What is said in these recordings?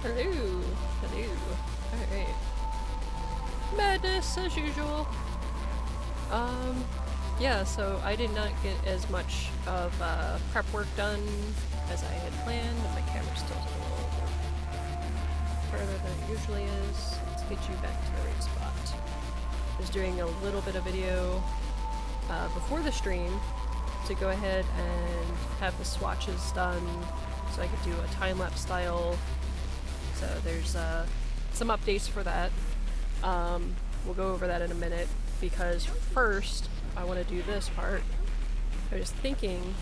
Hello. Hello. Alright. Madness as usual. Yeah, so I did not get as much of prep work done as I had planned, and my camera's still a little further than it usually is. Let's get you back to the right spot. I was doing a little bit of video before the stream to go ahead and have the swatches done so I could do a time-lapse style. So there's some updates for that. We'll go over that in a minute, because first I want to do this part. I was thinking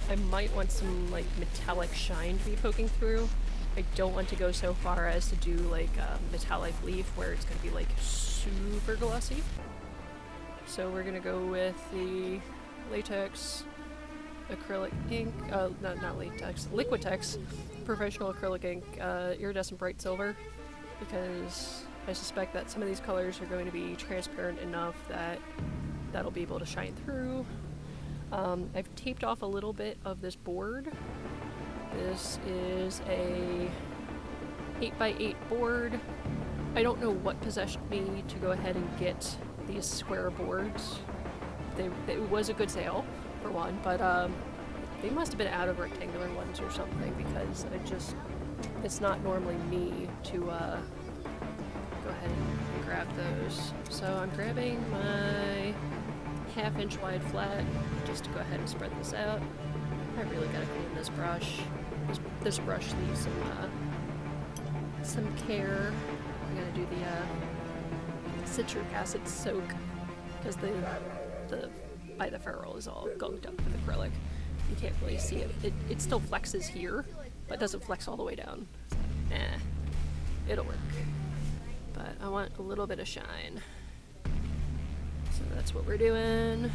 I might want some like metallic shine to be poking through. I don't want to go so far as to do like a metallic leaf where it's going to be like super glossy. So we're going to go with the latex acrylic ink, not latex, Liquitex professional acrylic ink, iridescent bright silver, because I suspect that some of these colors are going to be transparent enough that that'll be able to shine through. I've taped off a little bit of this board. This is a 8x8 board. I don't know what possessed me to go ahead and get these square boards. It was a good sale, for one, but they must have been out of rectangular ones or something, because it's not normally me to go ahead and grab those. So I'm grabbing my 1/2 inch wide flat just to go ahead and spread this out. I really gotta clean this brush. This brush needs some care. I'm gonna do the citric acid soak, because the by the ferrule is all gunked up with acrylic. You can't really see it. It still flexes here, but doesn't flex all the way down. Nah, it'll work. But I want a little bit of shine. So that's what we're doing.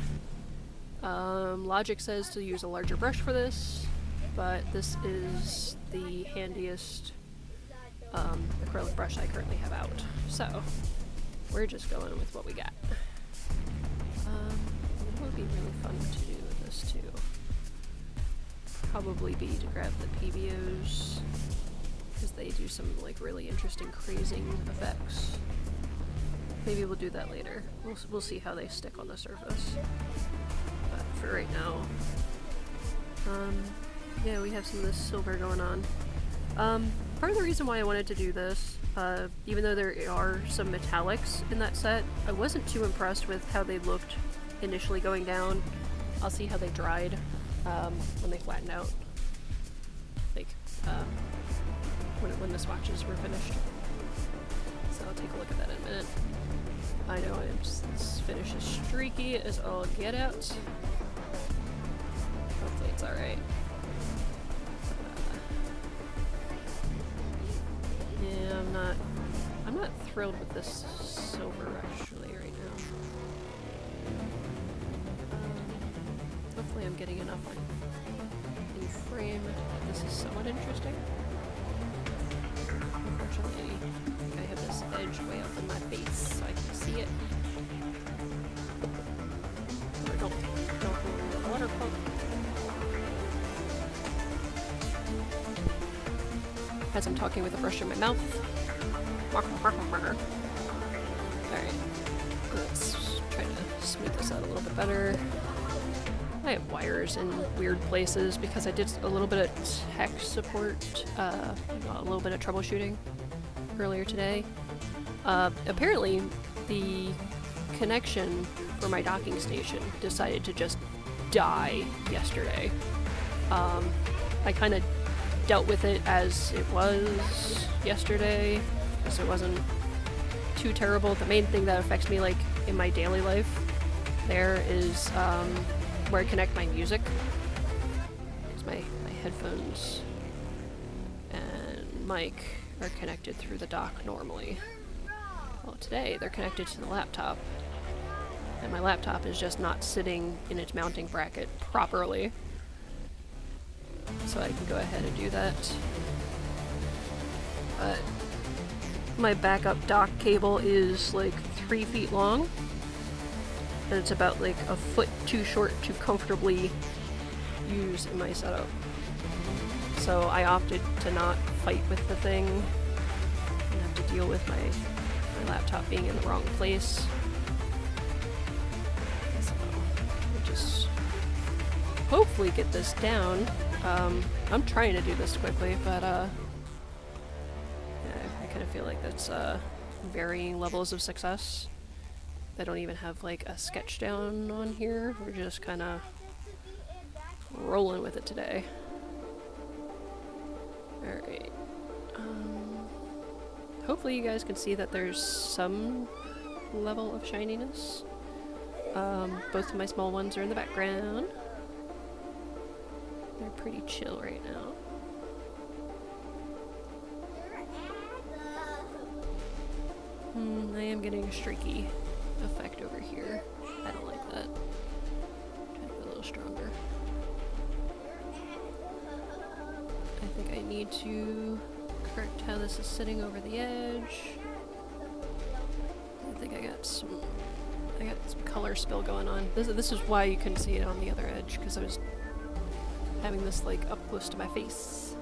Logic says to use a larger brush for this, but this is the handiest acrylic brush I currently have out. So we're just going with what we got. What would be really fun to do with this too? Probably be to grab the PBOs, because they do some like really interesting crazing effects. Maybe we'll do that later. We'll see how they stick on the surface. But for right now, yeah, we have some of this silver going on. Part of the reason why I wanted to do this, even though there are some metallics in that set, I wasn't too impressed with how they looked initially going down. I'll see how they dried when they flattened out, like when the swatches were finished. So I'll take a look at that in a minute. I know this finish is streaky as all get out. Hopefully it's alright. Yeah, I'm not thrilled with this silver actually right now. Hopefully I'm getting enough in frame that this is somewhat interesting. Unfortunately, I think I have this edge way up in my face so I can see it. Or don't ruin the water pump. As I'm talking with a brush in my mouth. Alright, let's try to smooth this out a little bit better. I have wires in weird places because I did a little bit of tech support, a little bit of troubleshooting earlier today. Apparently, the connection for my docking station decided to just die yesterday. I kind of dealt with it as it was yesterday, so it wasn't too terrible. The main thing that affects me, like, in my daily life there is, where I connect my music. Because my headphones and mic are connected through the dock normally. Well, today they're connected to the laptop, and my laptop is just not sitting in its mounting bracket properly. So I can go ahead and do that. But my backup dock cable is like 3 feet long, and it's about like a foot too short to comfortably use in my setup. So I opted to not fight with the thing deal with my laptop being in the wrong place. So we'll just hopefully get this down. I'm trying to do this quickly, but yeah, I kind of feel like that's varying levels of success. I don't even have like a sketch down on here. We're just kind of rolling with it today. Alright. Hopefully you guys can see that there's some level of shininess. Both of my small ones are in the background. They're pretty chill right now. I am getting a streaky effect over here. I don't like that. Try to go a little stronger. I think I need to correct how this is sitting over the edge. I think I got some color spill going on. This is why you couldn't see it on the other edge, because I was having this like up close to my face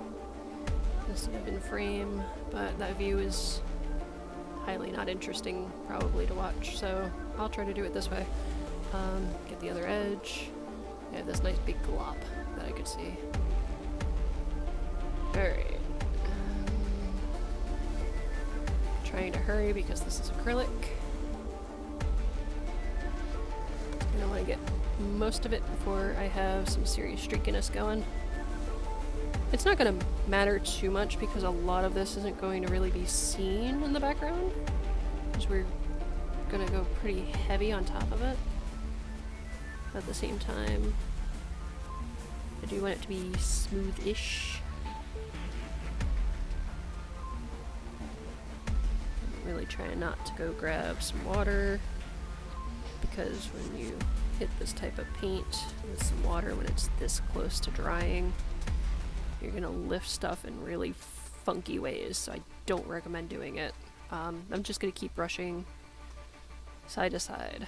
instead of in frame, but that view is highly not interesting probably to watch, so I'll try to do it this way. Get the other edge. I have this nice big glop that I could see. Alright. Trying to hurry because this is acrylic. I don't want to get most of it before I have some serious streakiness going. It's not going to matter too much because a lot of this isn't going to really be seen in the background, because we're going to go pretty heavy on top of it. At the same time, I do want it to be smooth-ish. I'm really trying not to go grab some water, because when you hit this type of paint with some water when it's this close to drying, you're gonna lift stuff in really funky ways, so I don't recommend doing it. I'm just gonna keep brushing side to side.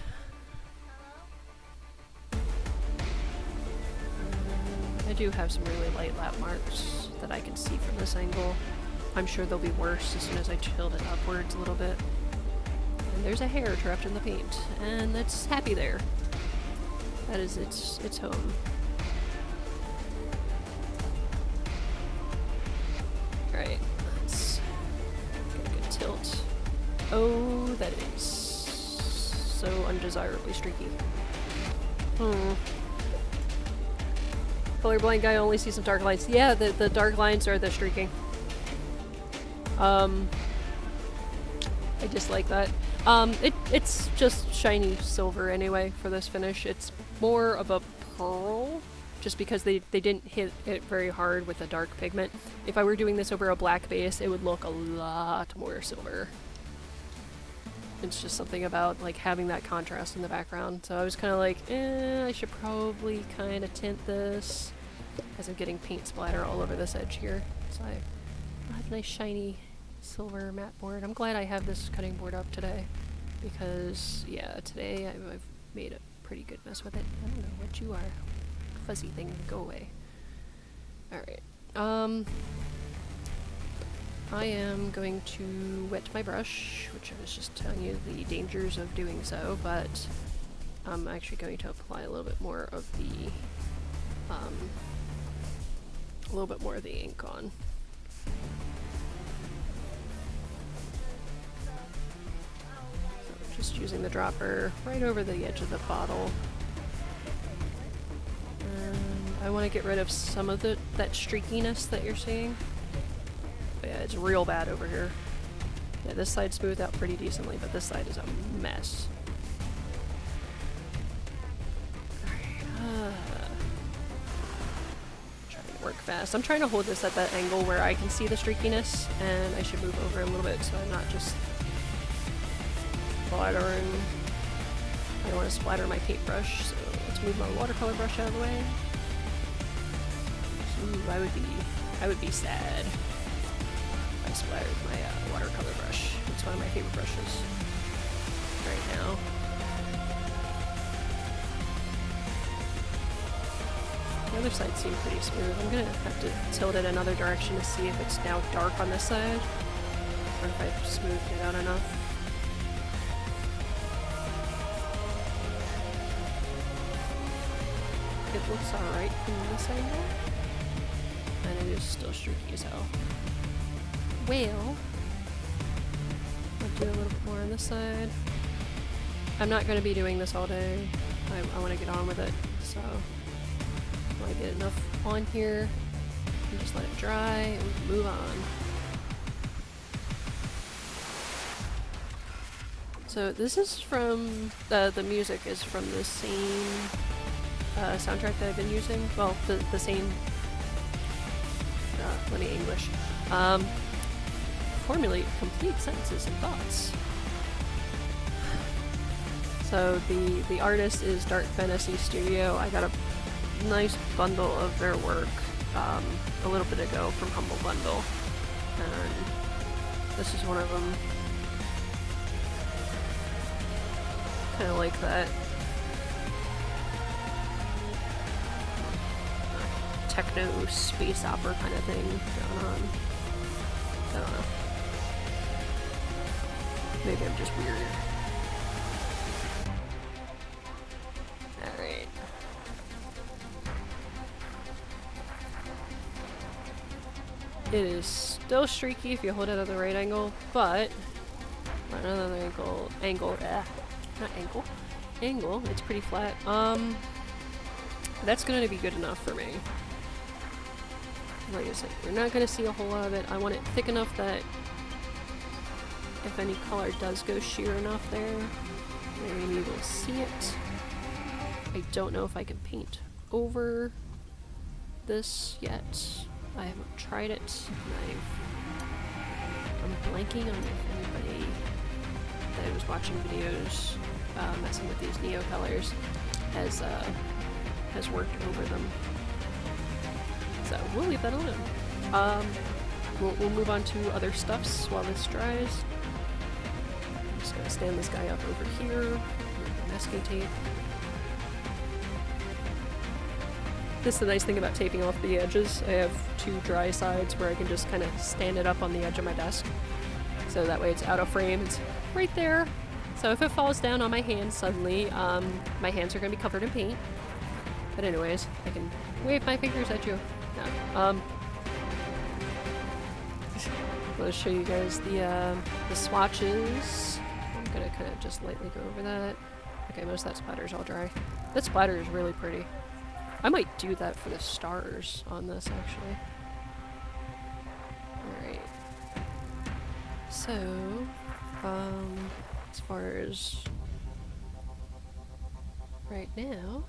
I do have some really light lap marks that I can see from this angle. I'm sure they'll be worse as soon as I tilt it upwards a little bit. And there's a hair trapped in the paint, and it's happy there. That is its home. Alright, let's get a good tilt. Oh, that is so undesirably streaky. Colorblind guy only sees some dark lines. Yeah, the dark lines are the streaking. I dislike that. It's just shiny silver anyway for this finish. It's more of a pearl, just because they didn't hit it very hard with a dark pigment. If I were doing this over a black base, it would look a lot more silver. It's just something about like having that contrast in the background. So I was kind of like, I should probably kind of tint this, as I'm getting paint splatter all over this edge here. So I have a nice shiny silver matte board. I'm glad I have this cutting board up today, because yeah, today I've made a pretty good mess with it. I don't know what you are. Fuzzy thing, go away. Alright. I am going to wet my brush, which I was just telling you the dangers of doing so, but I'm actually going to apply a little bit more of the ink on. So just using the dropper right over the edge of the bottle. And I want to get rid of some of that streakiness that you're seeing. But yeah, it's real bad over here. Yeah, this side smoothed out pretty decently, but this side is a mess. Trying to work fast. I'm trying to hold this at that angle where I can see the streakiness, and I should move over a little bit so I'm not just splattering. I don't want to splatter my paintbrush, so let's move my watercolor brush out of the way. Ooh, I would be sad if I splattered my watercolor brush. It's one of my favorite brushes right now. The other side seemed pretty smooth. I'm gonna have to tilt it another direction to see if it's now dark on this side. or if I've smoothed it out enough. It looks alright from this angle, and it is still streaky as hell. Well, I'll do a little bit more on this side. I'm not going to be doing this all day. I want to get on with it, so I want to get enough on here and just let it dry and we can move on. So this is from, the music is from the same soundtrack that I've been using. Well, the same, let me English. Formulate complete sentences and thoughts. So the artist is Dark Fantasy Studio. I got a nice bundle of their work a little bit ago from Humble Bundle, and this is one of them. Kind of like that techno space opera kind of thing going on. I don't know. Maybe I'm just weird. Alright. It is still streaky if you hold it at the right angle, but another angle, it's pretty flat. That's going to be good enough for me. Like I said, you're not going to see a whole lot of it. I want it thick enough that if any color does go sheer enough there, maybe you will see it. I don't know if I can paint over this yet. I haven't tried it. I'm blanking on if anybody that was watching videos messing with these neo colors has worked over them. So we'll leave that alone. We'll move on to other stuffs while this dries. I'm just gonna stand this guy up over here with masking tape. This is the nice thing about taping off the edges. I have two dry sides where I can just kind of stand it up on the edge of my desk. So that way it's out of frame, it's right there. So if it falls down on my hand suddenly, my hands are going to be covered in paint. But anyways, I can wave my fingers at you. No. I'll show you guys the swatches. I'm going to kind of just lightly go over that. Okay, most of that splatter's all dry. That splatter is really pretty. I might do that for the stars on this, actually. Alright. So, as far as right now,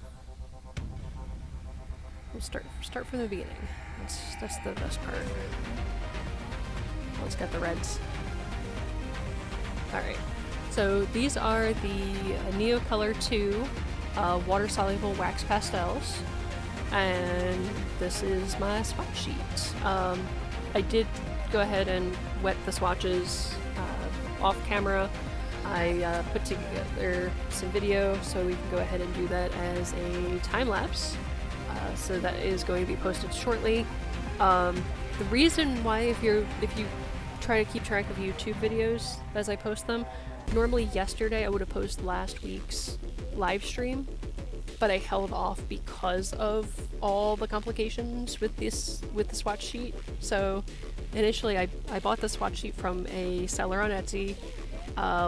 we'll start from the beginning. That's the best part. Let's get the reds. Alright. So these are the Neocolor II water-soluble wax pastels. And this is my swatch sheet. I did go ahead and wet the swatches off camera. I put together some video so we can go ahead and do that as a time lapse. So that is going to be posted shortly. The reason why, if you try to keep track of YouTube videos as I post them, normally yesterday I would have posted last week's live stream. But I held off because of all the complications with the swatch sheet. So initially I bought the swatch sheet from a seller on Etsy,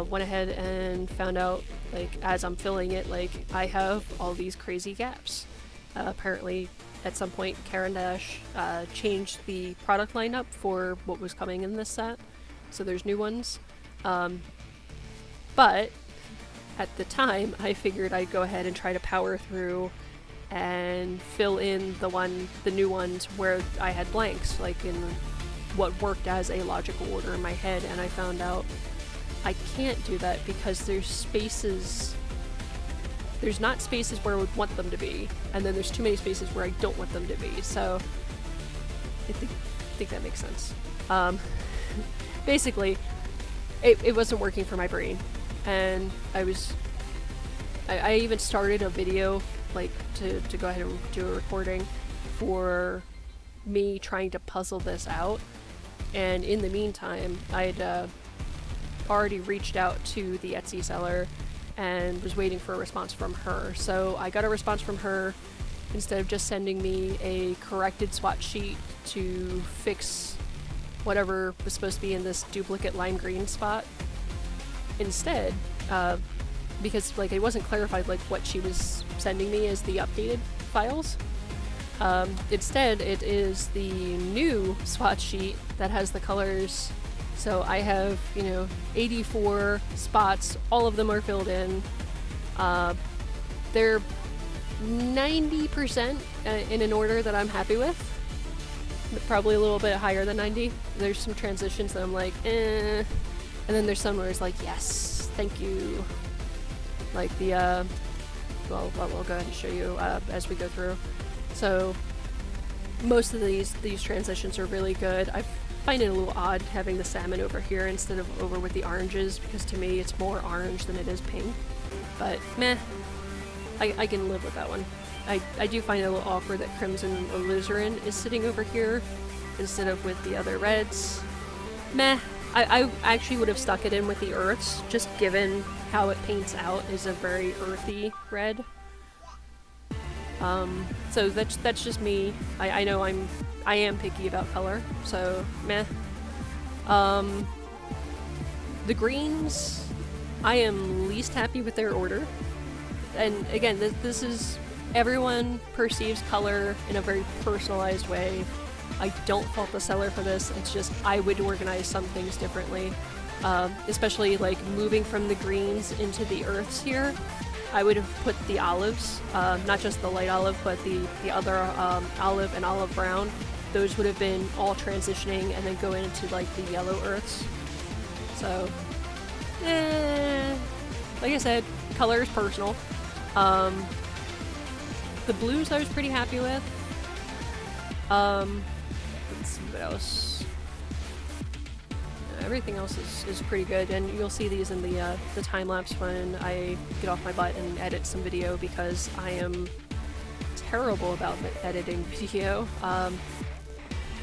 went ahead and found out, like, as I'm filling it, like, I have all these crazy gaps. Apparently at some point Caran D'ache changed the product lineup for what was coming in this set, so there's new ones. But at the time, I figured I'd go ahead and try to power through and fill in the new ones where I had blanks, like in what worked as a logical order in my head, and I found out I can't do that because there's not spaces where I would want them to be, and then there's too many spaces where I don't want them to be, so I think that makes sense. Basically, it wasn't working for my brain. And I even started a video, like, to go ahead and do a recording for me trying to puzzle this out. And in the meantime, I'd already reached out to the Etsy seller and was waiting for a response from her. So I got a response from her. Instead of just sending me a corrected swatch sheet to fix whatever was supposed to be in this duplicate lime green spot. Instead, because like it wasn't clarified like what she was sending me as the updated files. Instead, it is the new swatch sheet that has the colors. So I have, 84 spots. All of them are filled in. They're 90% in an order that I'm happy with. Probably a little bit higher than 90. There's some transitions that I'm like, eh. And then there's some where it's like, yes, thank you. Like the, well, we'll go ahead and show you as we go through. So most of these transitions are really good. I find it a little odd having the salmon over here instead of over with the oranges, because to me it's more orange than it is pink. But meh. I can live with that one. I do find it a little awkward that Crimson Alizarin is sitting over here instead of with the other reds. Meh. I actually would have stuck it in with the earths, just given how it paints out is a very earthy red. So that's just me. I know I am picky about color, so meh. The greens, I am least happy with their order. And again, this is, everyone perceives color in a very personalized way. I don't fault the seller for this, it's just I would organize some things differently. Especially like moving from the greens into the earths here. I would have put the olives, not just the light olive, but the other olive and olive brown. Those would have been all transitioning and then go into like the yellow earths. So, like I said, color is personal. The blues I was pretty happy with. Let's see what else. Everything else is pretty good, and you'll see these in the time-lapse when I get off my butt and edit some video, because I am terrible about editing video.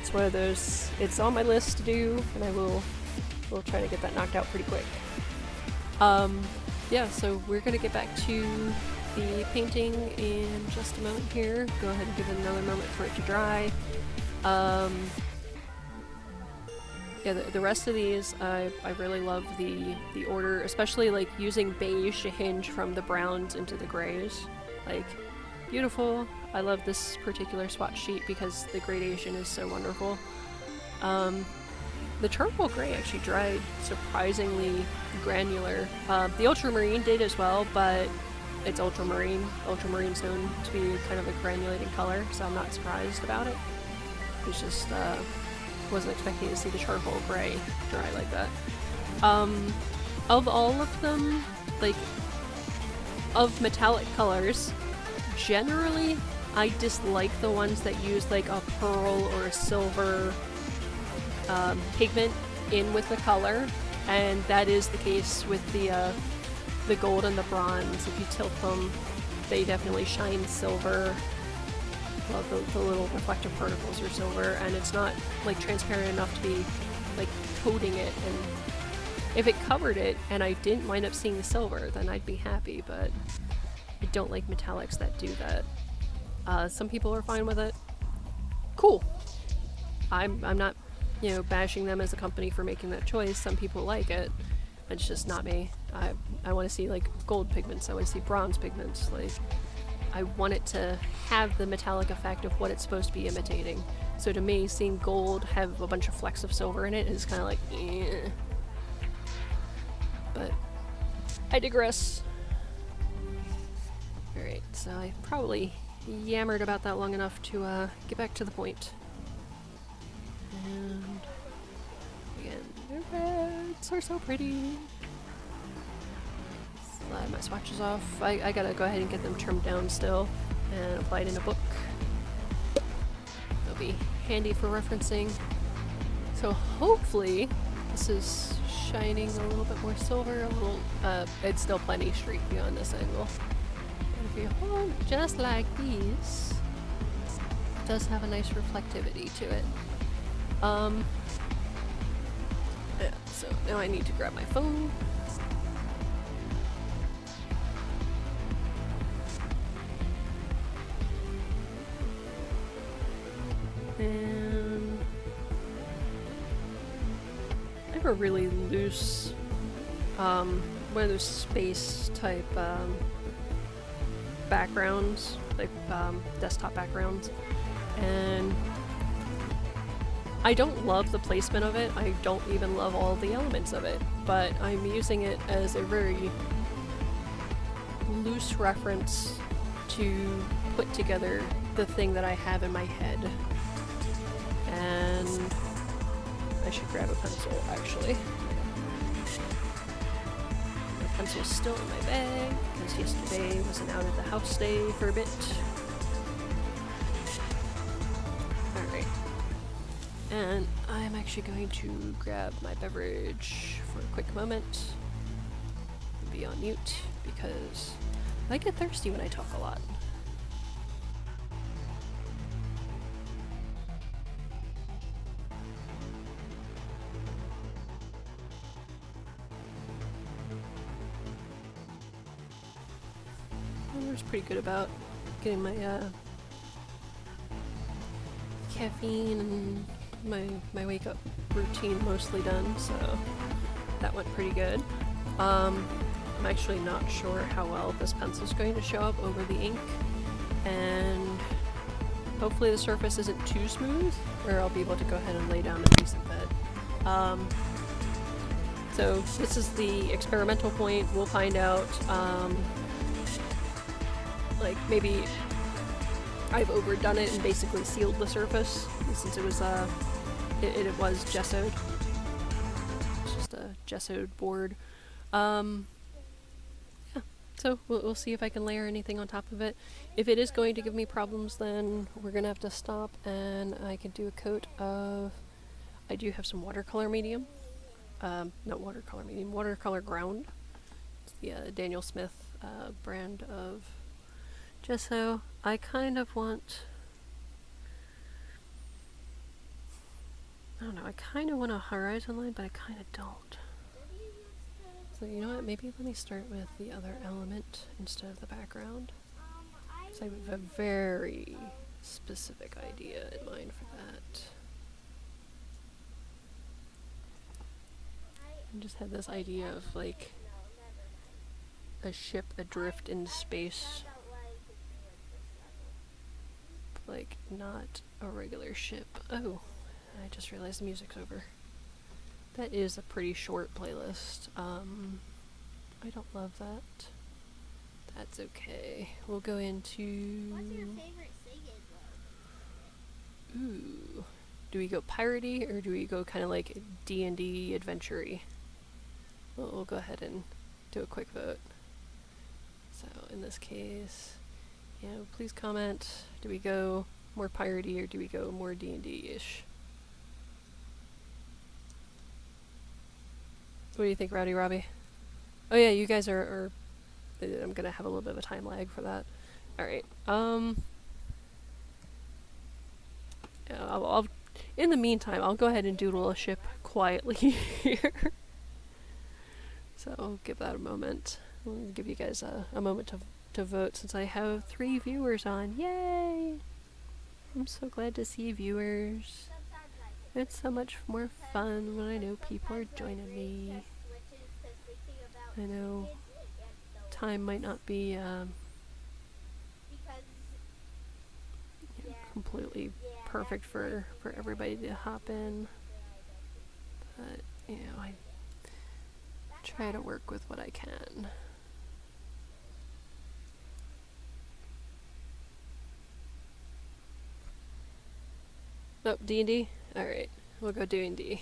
It's one of those, it's on my list to do, and I will try to get that knocked out pretty quick. Yeah, so we're gonna get back to the painting in just a moment here. Go ahead and give it another moment for it to dry. Yeah, the rest of these, I really love the order, especially like using beige to hinge from the browns into the grays. Like, beautiful. I love this particular swatch sheet because the gradation is so wonderful. The charcoal gray actually dried surprisingly granular. The ultramarine did as well, but it's ultramarine. Ultramarine's known to be kind of a granulating color, so I'm not surprised about it. It's just, wasn't expecting to see the charcoal gray dry like that. Of all of them, like, of metallic colors, generally I dislike the ones that use like a pearl or a silver pigment in with the color, and that is the case with the gold and the bronze. If you tilt them, they definitely shine silver. Well, the little reflective particles are silver, and it's not like transparent enough to be like coating it. And if it covered it and I didn't wind up seeing the silver, then I'd be happy, but I don't like metallics that do that. Some people are fine with it. Cool. I'm not, bashing them as a company for making that choice. Some people like it. It's just not me. I want to see like gold pigments. I want to see bronze pigments. Like, I want it to have the metallic effect of what it's supposed to be imitating. So to me, seeing gold have a bunch of flecks of silver in it is kind of like, eh. But I digress. Alright, so I probably yammered about that long enough to get back to the point. And again, the reds are so pretty. Slide my swatches off. I gotta go ahead and get them trimmed down still and applied in a book. It'll be handy for referencing. So hopefully this is shining a little bit more silver, a little, it's still plenty streaky on this angle. And if you hold just like these, it does have a nice reflectivity to it. So now I need to grab my phone. And I have a really loose, one of those space type backgrounds, like desktop backgrounds, and I don't love the placement of it. I don't even love all the elements of it, but I'm using it as a very loose reference to put together the thing that I have in my head. And I should grab a pencil, actually. My pencil's still in my bag, because yesterday was an out of the house day for a bit. Alright. And I'm actually going to grab my beverage for a quick moment. Be on mute, because I get thirsty when I talk a lot. I was pretty good about getting my caffeine and my wake up routine mostly done, so that went pretty good. I'm actually not sure how well this pencil's going to show up over the ink, and hopefully the surface isn't too smooth, or I'll be able to go ahead and lay down a decent bed. So this is the experimental point. We'll find out, like maybe I've overdone it and basically sealed the surface, since it was it was gessoed. It's just a gessoed board. Yeah, so we'll see if I can layer anything on top of it. If it is going to give me problems, then we're gonna have to stop, and I can do a coat of, I do have some watercolor medium. Not watercolor medium, watercolor ground. It's the Daniel Smith brand of gesso. I kind of want, I don't know, I kind of want a horizon line, but I kind of don't. So you know what, maybe let me start with the other element instead of the background. So I have a very specific idea in mind for that. I just had this idea of like a ship adrift in space. Like not a regular ship. Oh, I just realized the music's over. That is a pretty short playlist. I don't love that. That's okay. We'll go into... What's your favorite singing mode? Ooh. Do we go piratey or do we go kind of like D&D adventure-y? We'll go ahead and do a quick vote. So in this case, you know, please comment. Do we go more piratey or do we go more D&D-ish? What do you think, Rowdy Robbie? Oh yeah, you guys are I'm gonna have a little bit of a time lag for that. Alright, yeah, I'll in the meantime, I'll go ahead and doodle a ship quietly here. So I'll give that a moment. I'll give you guys a moment to vote, since I have 3 viewers on. Yay! I'm so glad to see viewers. It's so much more fun when I know people are joining me. I know time might not be completely perfect for everybody to hop in, but you know, I try to work with what I can. Oh, D&D? Alright, we'll go D&D.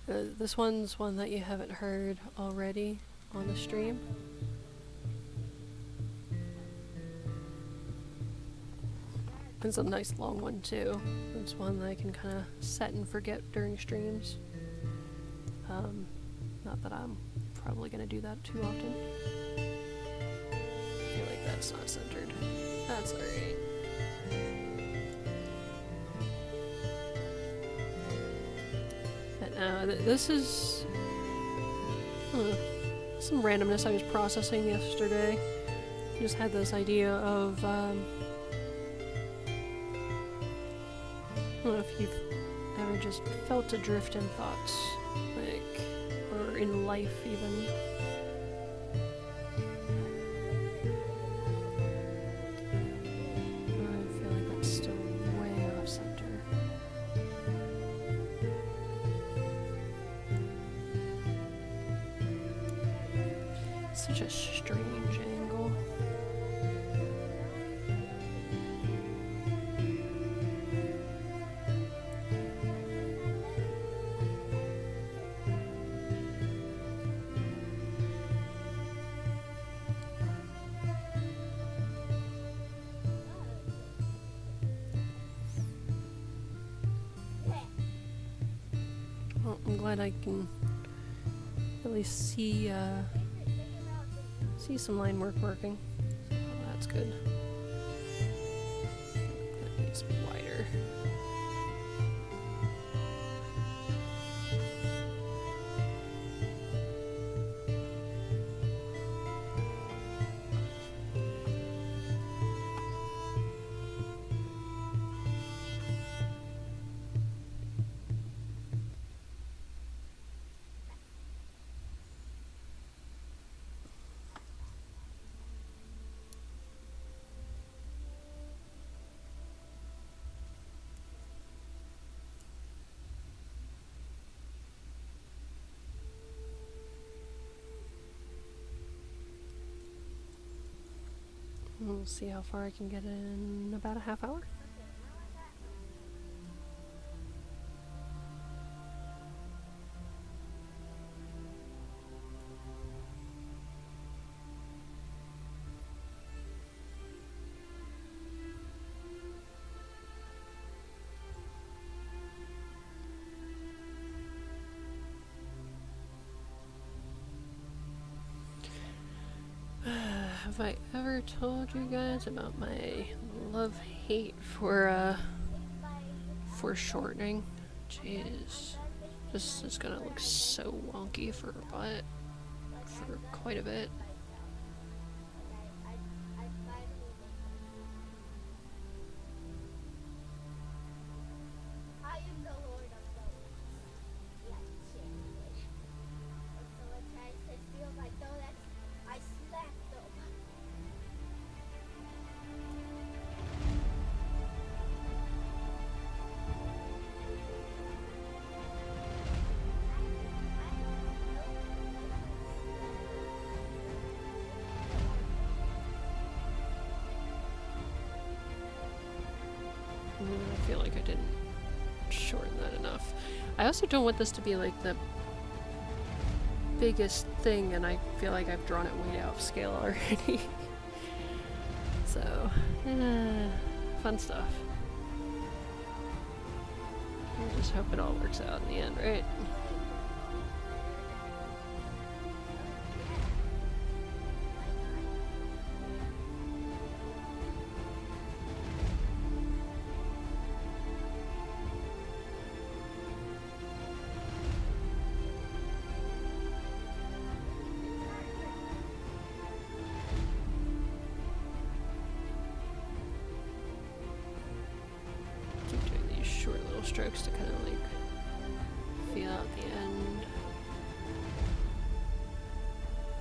This one's one that you haven't heard already on the stream. It's a nice long one too. It's one that I can kind of set and forget during streams. Not that I'm probably going to do that too often. I feel like that's not centered. That's alright. This is some randomness I was processing yesterday. Just had this idea of I don't know if you've ever just felt adrift in thoughts, like, or in life even. I feel like that's still way off center. Such a strange angle. Well, I'm glad I can at least see some line work working. Oh, that's good. That needs to be wider. We'll see how far I can get in about a half hour. Have I ever told you guys about my love-hate for shortening? Jeez. This is gonna look so wonky for a butt for quite a bit. I am the Lord of the Light. So it feels like though that I slapped them. I feel like I didn't shorten that enough. I also don't want this to be like the biggest thing, and I feel like I've drawn it way out of scale already. So, fun stuff. I just hope it all works out in the end, right? Strokes to kind of like feel out the end.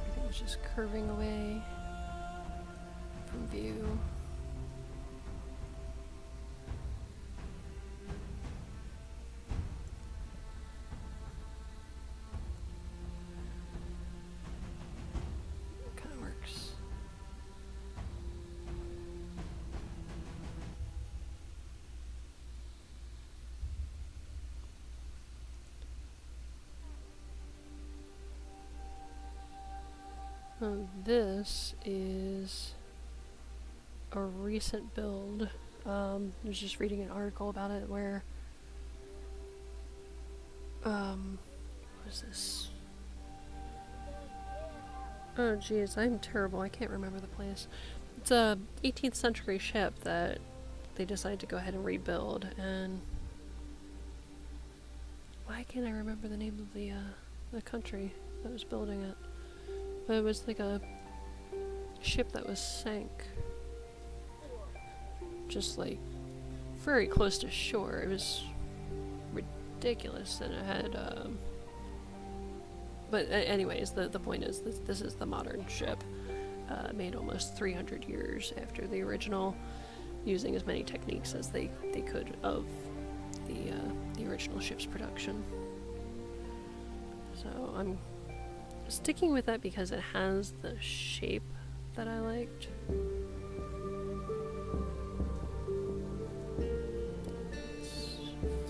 Everything's just curving away from view. Kind of works. This is a recent build. I was just reading an article about it where, what is this? Oh geez, I'm terrible. I can't remember the place. It's a 18th century ship that they decided to go ahead and rebuild, and why can't I remember the name of the country that was building it? But it was like a ship that was sank. Just like very close to shore. It was ridiculous, and it had but anyways, the point is this is the modern ship, made almost 300 years after the original, using as many techniques as they could of the original ship's production. So I'm sticking with that because it has the shape that I liked.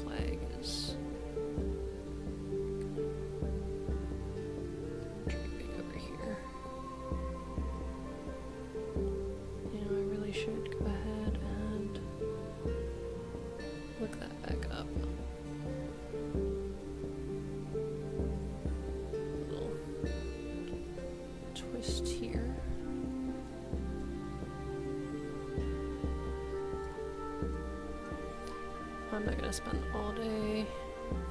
Flag is draping over here. You know, I really should go ahead and look that back up. Little twist here. I'm not gonna spend all day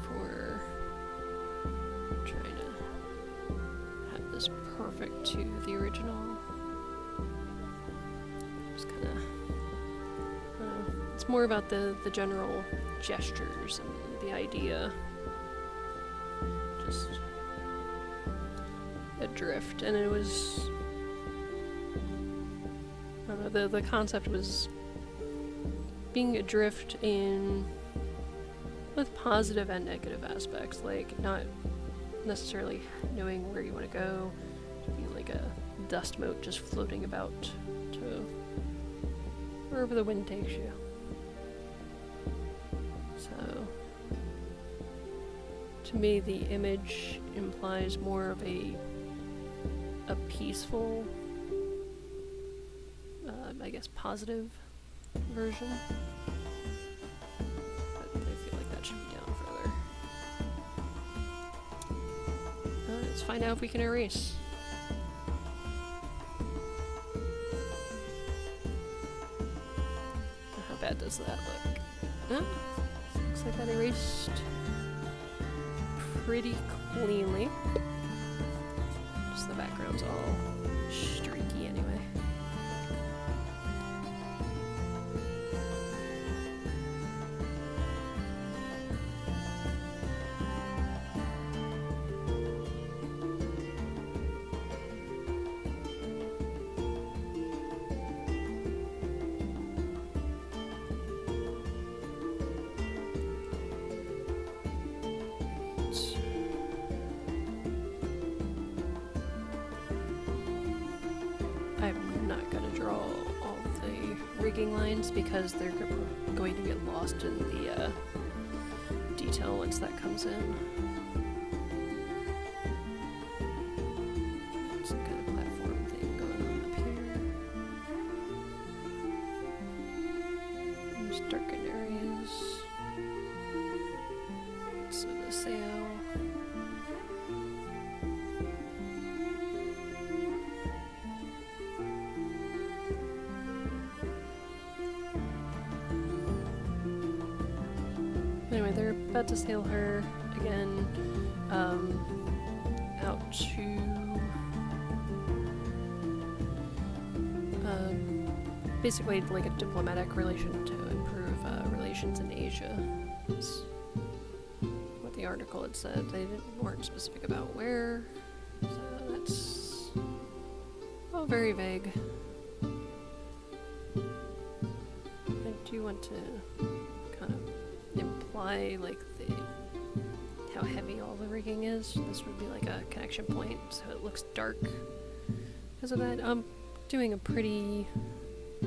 for trying to have this perfect to the original. Just kinda, it's more about the general gestures and the idea. Just adrift, and it was, I don't know, the concept was being adrift in with positive and negative aspects, like not necessarily knowing where you want to go, being like a dust mote just floating about to wherever the wind takes you. So to me, the image implies more of a peaceful, I guess, positive version. But I feel like that should be down further. Let's find out if we can erase. How bad does that look? Oh, looks like that erased pretty cleanly. Just the background's all streaky anyway. I'm not going to draw all of the rigging lines because they're going to get lost in the detail once that comes in. Some kind of platform thing going on up here. There's darkened areas. So the sail. Anyway, they're about to sail her again out to basically like a diplomatic relation to improve relations in Asia. That's what the article had said. They weren't specific about where, so that's all very vague. I do want to kind of imply like how heavy all the rigging is. This would be like a connection point, so it looks dark. Because of that, I'm doing a pretty, I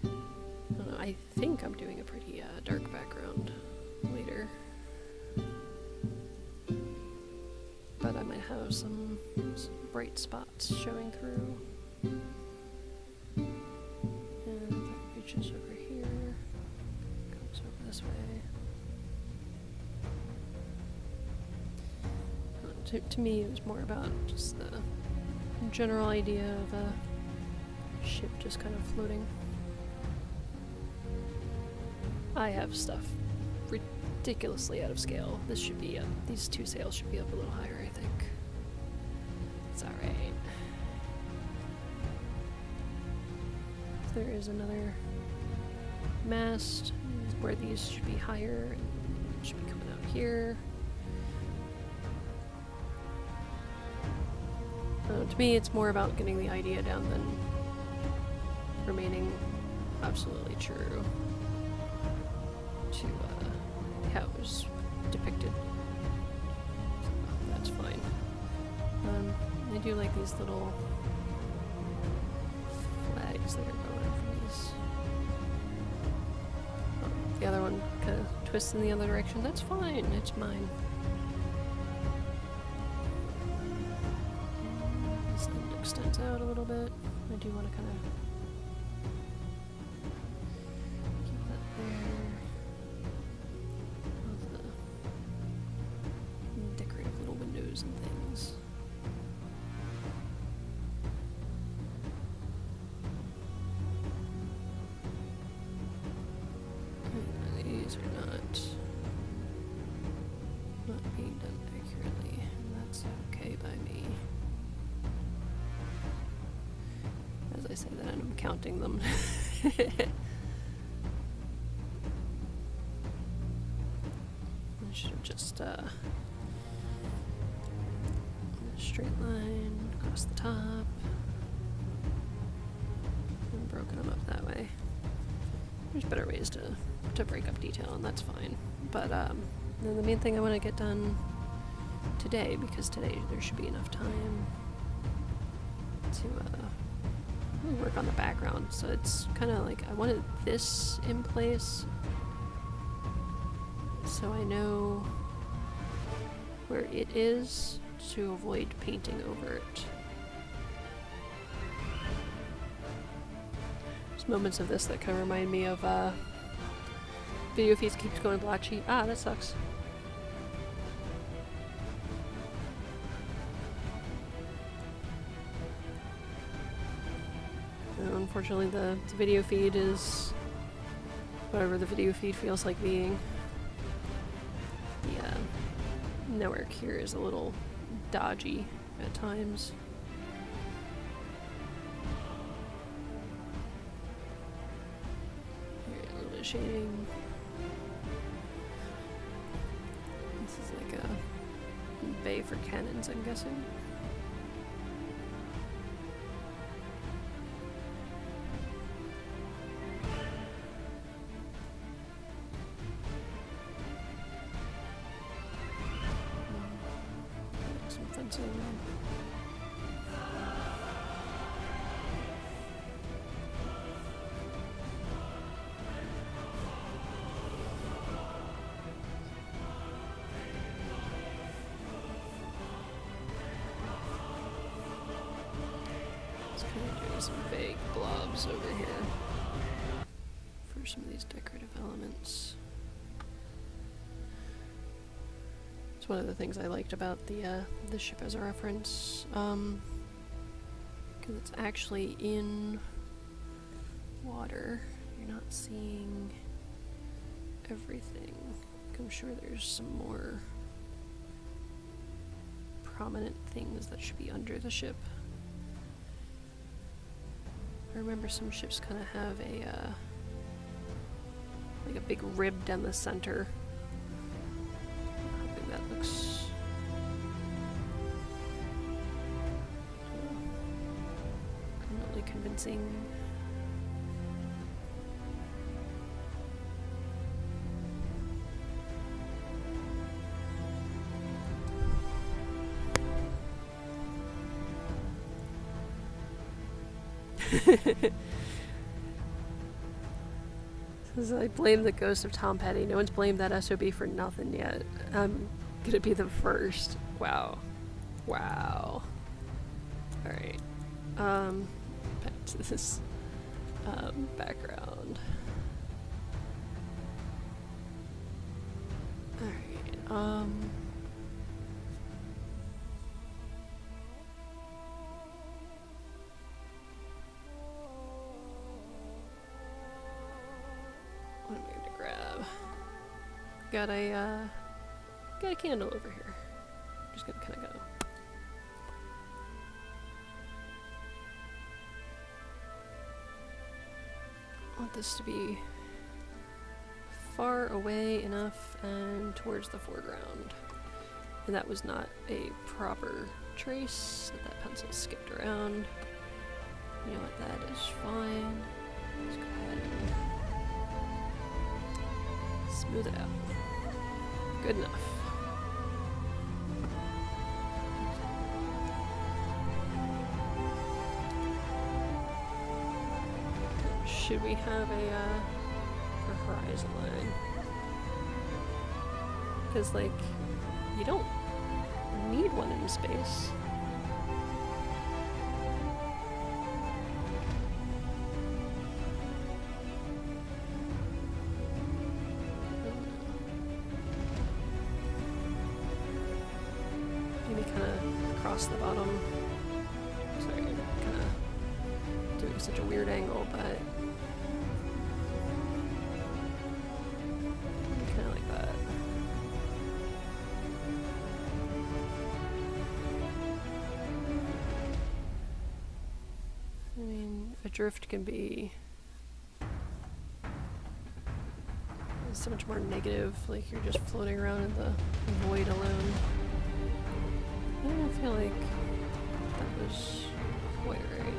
don't know, I think I'm doing a pretty dark background later. But I might have some bright spots showing through. And that reaches over here, comes over this way. To me, it was more about just the general idea of a ship just kind of floating. I have stuff ridiculously out of scale. This should be up. These two sails should be up a little higher, I think. It's alright. There is another mast where these should be higher and it should be coming out here. To me, it's more about getting the idea down than remaining absolutely true to how it was depicted. So that's fine. I do like these little flags that are going from these. Oh, the other one kind of twists in the other direction. That's fine. It's mine. This end extends out a little bit. I do want to kind of keep that there. All the decorative little windows and things. These are not being done accurately, and that's okay by me. As I say that, I'm counting them. I should have just a straight line across the top and broken them up that way. There's better ways to break up detail, and that's fine. But then the main thing I want to get done today, because today there should be enough time to really work on the background. So it's kind of like I wanted this in place so I know where it is to avoid painting over it. There's moments of this that kind of remind me of video feeds keeps going black sheet. Ah, that sucks. Unfortunately, the video feed is whatever the video feed feels like being. The network here is a little dodgy at times. Here, a little bit of shading. This is like a bay for cannons, I'm guessing. Some fencing. Some vague blobs over here for some of these decorative elements. It's one of the things I liked about the ship as a reference, because it's actually in water. You're not seeing everything. I'm sure there's some more prominent things that should be under the ship. I remember some ships kind of have a like a big rib down the center. I think that looks really convincing. Says I blame the ghost of Tom Petty. No one's blamed that SOB for nothing yet. I'm gonna be the first. Wow. Wow. Alright. Back to this background. Alright, got a candle over here. Just gonna kind of go. I want this to be far away enough and towards the foreground. And that was not a proper trace, that pencil skipped around. You know what, that is fine. Let's go ahead and smooth it out. Good enough. Should we have a horizon line? Because, like, you don't need one in space. Maybe kind of across the bottom. Sorry, I'm kind of doing such a weird angle, but kind of like that. I mean, adrift can be so much more negative, like you're just floating around in the void alone. I don't feel like that was quite right.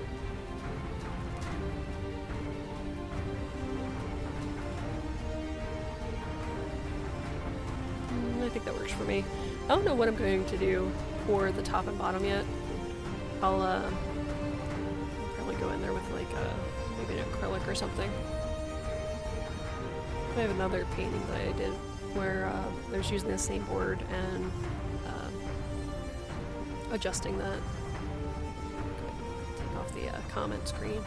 I think that works for me. I don't know what I'm going to do for the top and bottom yet. I'll probably go in there with like maybe an acrylic or something. I have another painting that I did where I was using the same board and adjusting that. Take off the comment screen.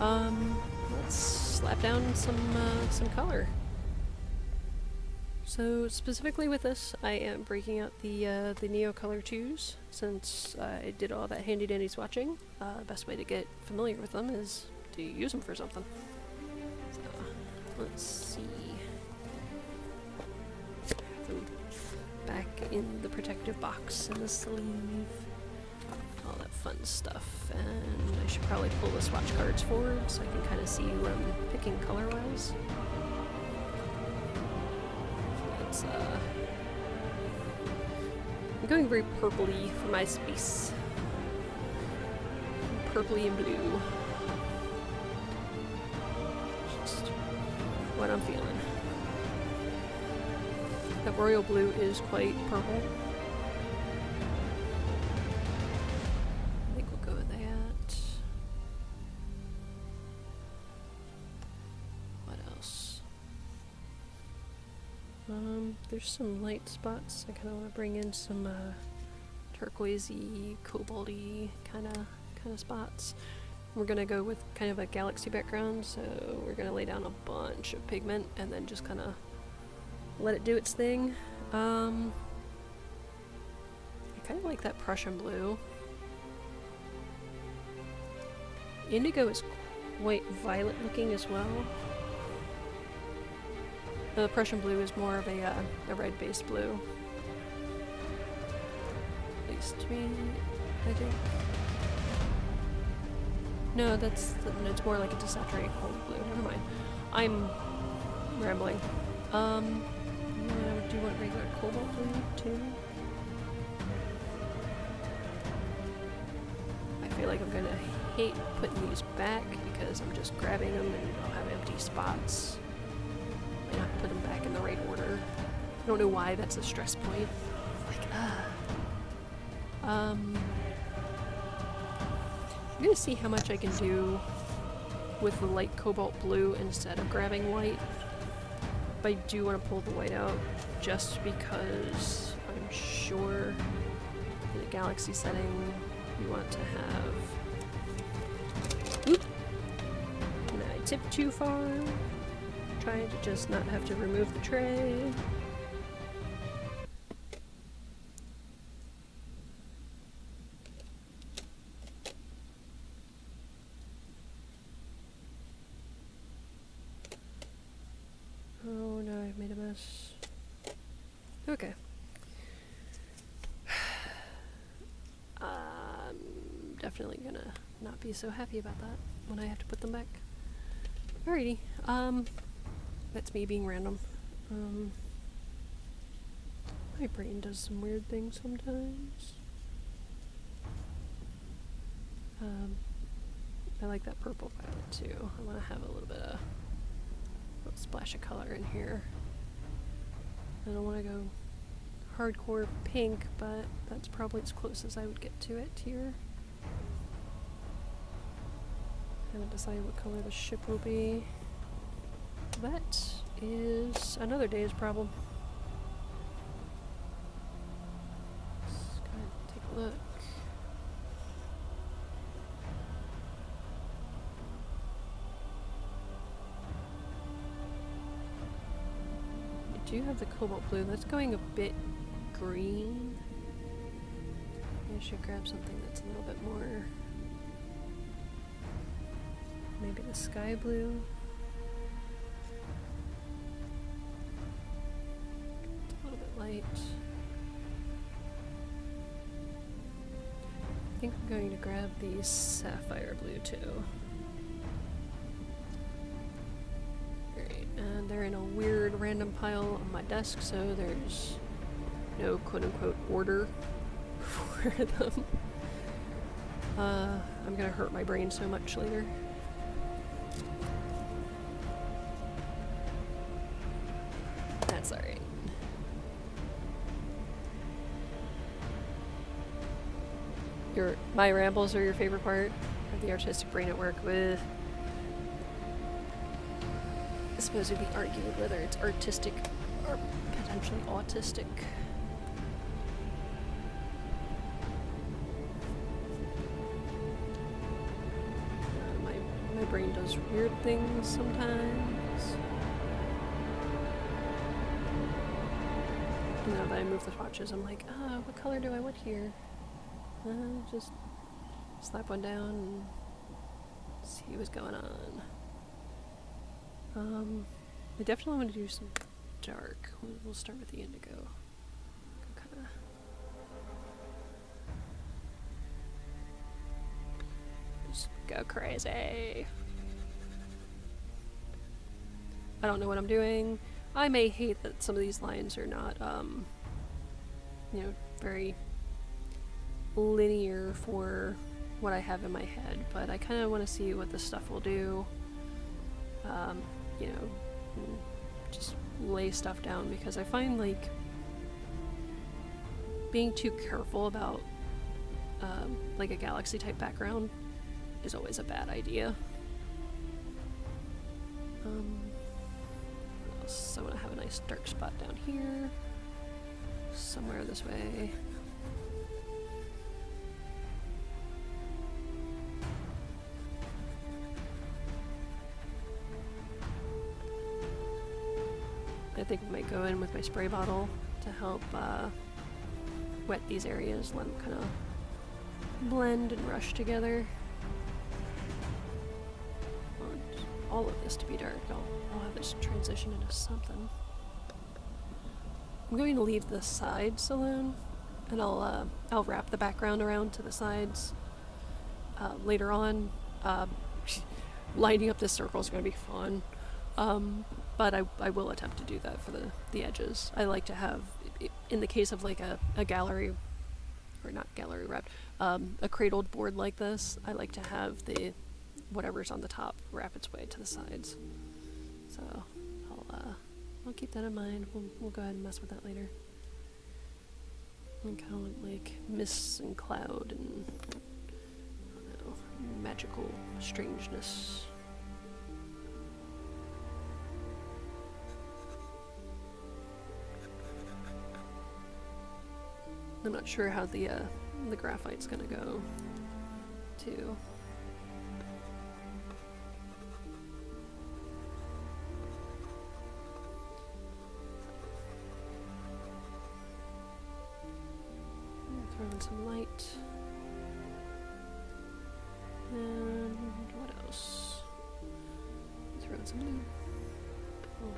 Let's slap down some color. So specifically with this, I am breaking out the Neocolor IIs since I did all that handy dandy swatching. The best way to get familiar with them is to use them for something. So let's see. Have them back in the protective box in the sleeve. All that fun stuff. And I should probably pull the swatch cards forward so I can kind of see what I'm picking color-wise. I'm going very purpley for my space. Purpley and blue. Just what I'm feeling. That royal blue is quite purple. I think we'll go with that. What else? There's some light spots. I kind of want to bring in some turquoisey, cobalty kind of spots. We're gonna go with kind of a galaxy background, so we're gonna lay down a bunch of pigment and then just kind of let it do its thing. I kind of like that Prussian blue. Indigo is quite violet looking as well. The Prussian blue is more of a red-based blue. At least to me, I think. No, it's more like a desaturated cold blue. Never mind. I'm rambling. Do you want regular cobalt blue too? I feel like I'm gonna hate putting these back because I'm just grabbing them and I'll have empty spots. I might not put them back in the right order. I don't know why that's a stress point. Like, I'm gonna see how much I can do with the light cobalt blue instead of grabbing white. But I do want to pull the white out just because I'm sure in a galaxy setting we want to have... Oop! And I tipped too far. Trying to just not have to remove the tray. Oh no, I've made a mess. Okay. I'm definitely gonna not be so happy about that when I have to put them back. Alrighty. That's me being random. My brain does some weird things sometimes. I like that purple violet too. I want to have a little splash of color in here. I don't want to go hardcore pink, but that's probably as close as I would get to it here. Haven't decided what color the ship will be. That is another day's problem. Let's go ahead and take a look. I do have the cobalt blue. That's going a bit green. I should grab something that's a little bit more. Maybe the sky blue. It's a little bit light. I think I'm going to grab the sapphire blue too. Alright, and they're in a weird random pile on my desk, so there's no quote-unquote order for them. I'm gonna hurt my brain so much later. That's alright. My rambles are your favorite part of the artistic brain at work with. I suppose it'd be argued whether it's artistic or potentially autistic. My brain does weird things sometimes. Now that I move the swatches, I'm like, what color do I want here? Just slap one down and see what's going on. I definitely want to do some dark. We'll start with the indigo. Kinda. Just go crazy. I don't know what I'm doing. I may hate that some of these lines are not, very linear for what I have in my head, but I kind of want to see what this stuff will do. Just lay stuff down, because I find like being too careful about like a galaxy type background is always a bad idea. So I want to have a nice dark spot down here, somewhere this way. I think I might go in with my spray bottle to help wet these areas, let them kind of blend and rush together. I want all of this to be dark. I'll have this transition into something. I'm going to leave the sides alone, and I'll wrap the background around to the sides later on. Lining up this circle is going to be fun. But I will attempt to do that for the edges. I like to have, in the case of like a gallery, or not gallery wrapped, a cradled board like this, I like to have the whatever's on the top wrap its way to the sides. So I'll keep that in mind. We'll go ahead and mess with that later. I kind of want like mists and cloud and I don't know, magical strangeness. I'm not sure how the graphite's gonna go, too. Throw in some light. And what else? Throw in some blue. Oh.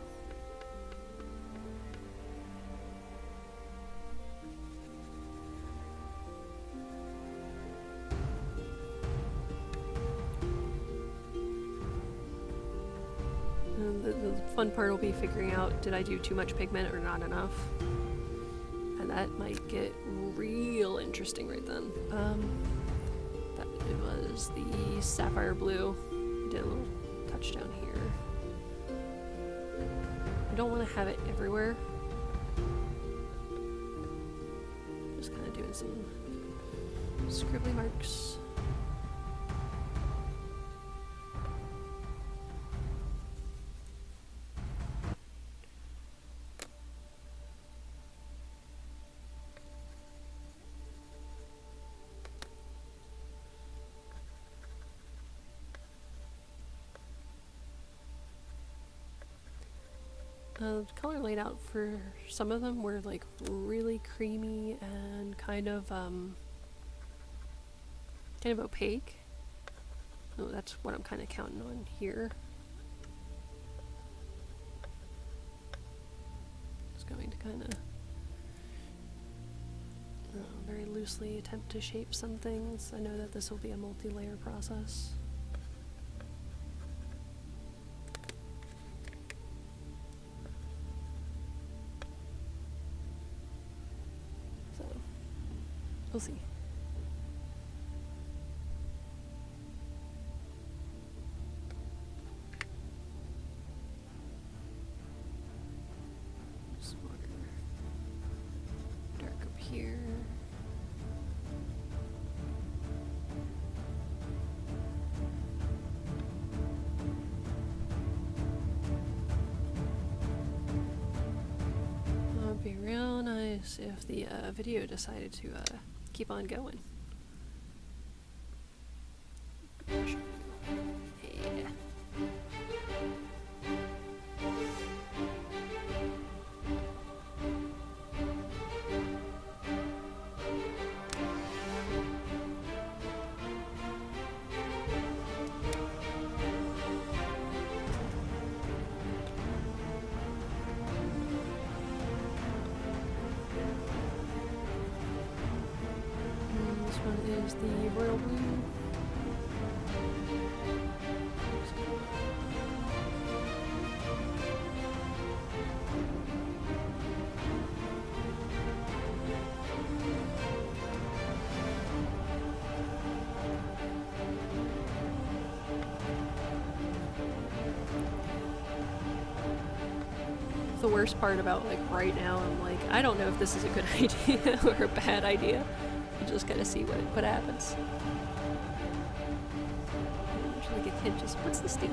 fun part will be figuring out, did I do too much pigment or not enough? And that might get real interesting right then. That it was the sapphire blue. Did a little touch down here. I don't want to have it everywhere. Just kind of doing some scribbly marks. The color laid out for some of them were like really creamy and kind of opaque. So that's what I'm kind of counting on here. Just going to kind of very loosely attempt to shape some things. I know that this will be a multi-layer process. We'll see. Just more dark up here. It'd be real nice if the video decided to keep on going. Yeah. Is the royal blue. The worst part about like right now, I'm like, I don't know if this is a good idea or a bad idea. Just gotta see what happens. Usually like a kid just, what's this do?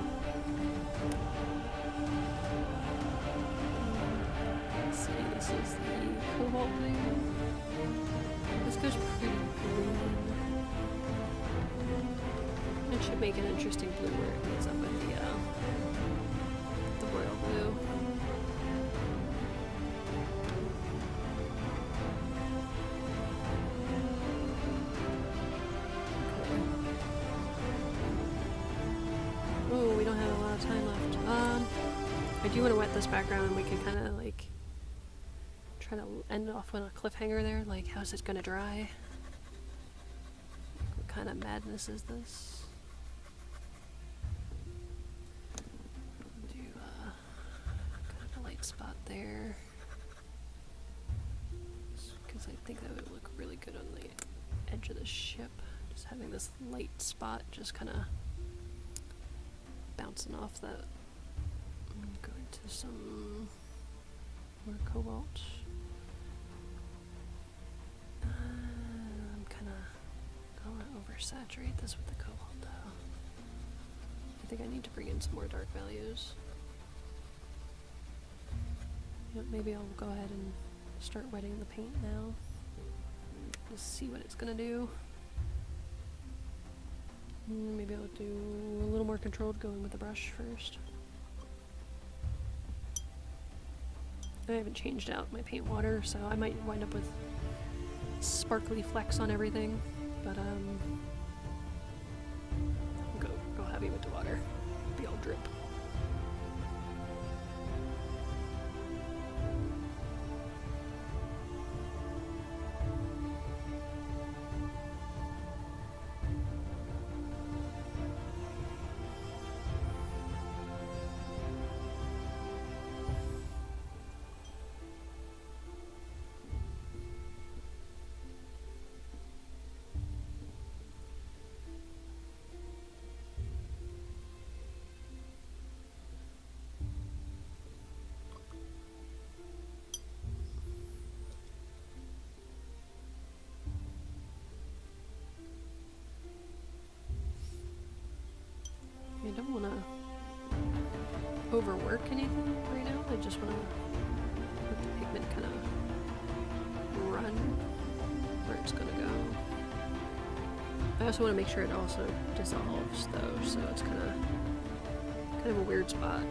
Let's see, this is the cobalt blue. This goes pretty green. It should make an interesting blue where it meets up with the royal blue. I do want to wet this background and we can kind of like try to end off on a cliffhanger there, like how's it gonna dry? What kind of madness is this? Do kind of a light spot there, because I think that would look really good on the edge of the ship. Just having this light spot just kind of bouncing off that. Go into some more cobalt. I'm kind of, I don't want to oversaturate this with the cobalt though. I think I need to bring in some more dark values. Yep, maybe I'll go ahead and start wetting the paint now. Just see what it's gonna do. Maybe I'll do a little more controlled going with the brush first. I haven't changed out my paint water, so I might wind up with sparkly flecks on everything, but I'll go heavy with the water. Be all drip. I also want to make sure it also dissolves though, so it's kind of a weird spot.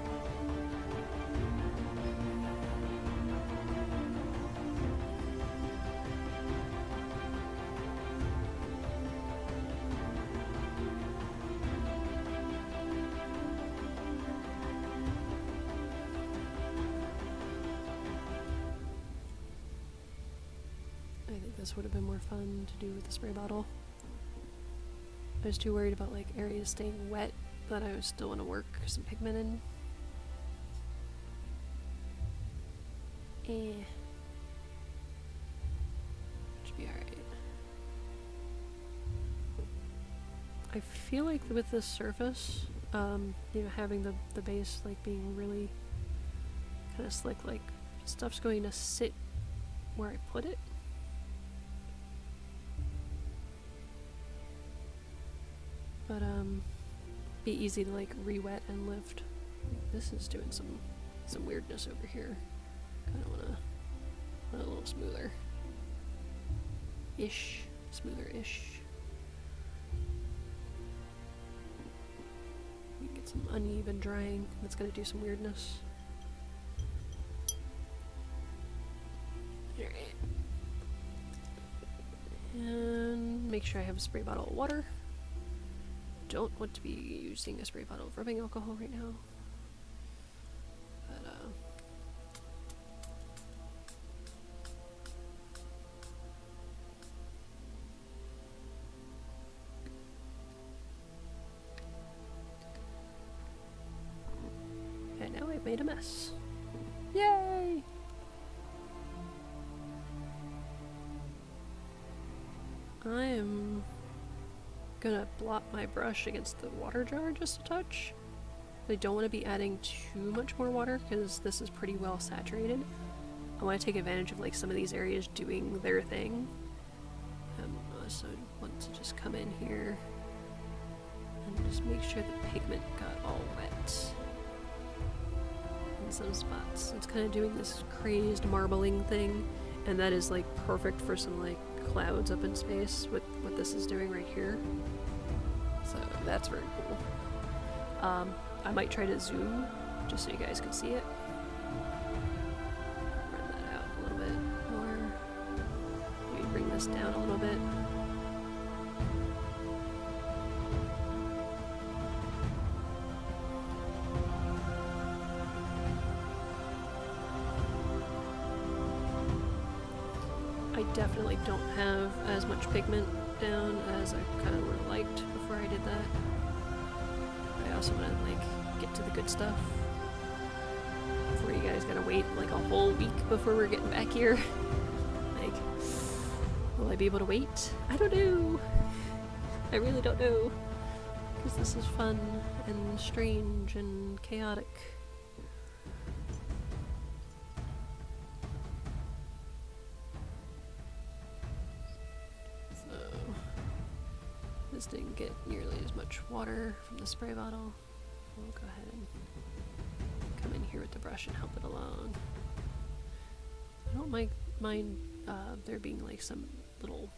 I think this would have been more fun to do with the spray bottle. I was too worried about like areas staying wet, but I still want to work some pigment in. Should be alright. I feel like with this surface, you know, having the base like being really kind of slick, like stuff's going to sit where I put it. But be easy to like re-wet and lift. This is doing some weirdness over here. Kind of want a little smoother. Smoother-ish. We can get some uneven drying. That's gonna do some weirdness. Alright. And make sure I have a spray bottle of water. Don't want to be using a spray bottle of rubbing alcohol right now. But and now I've made a mess. Yay! I am gonna blot my brush against the water jar just a touch. I don't want to be adding too much more water because this is pretty well saturated. I want to take advantage of like some of these areas doing their thing. So I want to just come in here and just make sure the pigment got all wet in some spots. It's kind of doing this crazed marbling thing, and that is like perfect for some like clouds up in space with what this is doing right here. So that's very cool. I might try to zoom just so you guys can see it. Run that out a little bit more. Maybe bring this down a little bit. I definitely don't have as much pigment down as I kind of would have liked before I did that. I also want to like get to the good stuff before you guys gotta wait like a whole week before we're getting back here. Like, will I be able to wait? I don't know. I really don't know, because this is fun and strange and chaotic. This didn't get nearly as much water from the spray bottle. We'll go ahead and come in here with the brush and help it along. I don't mind there being like some little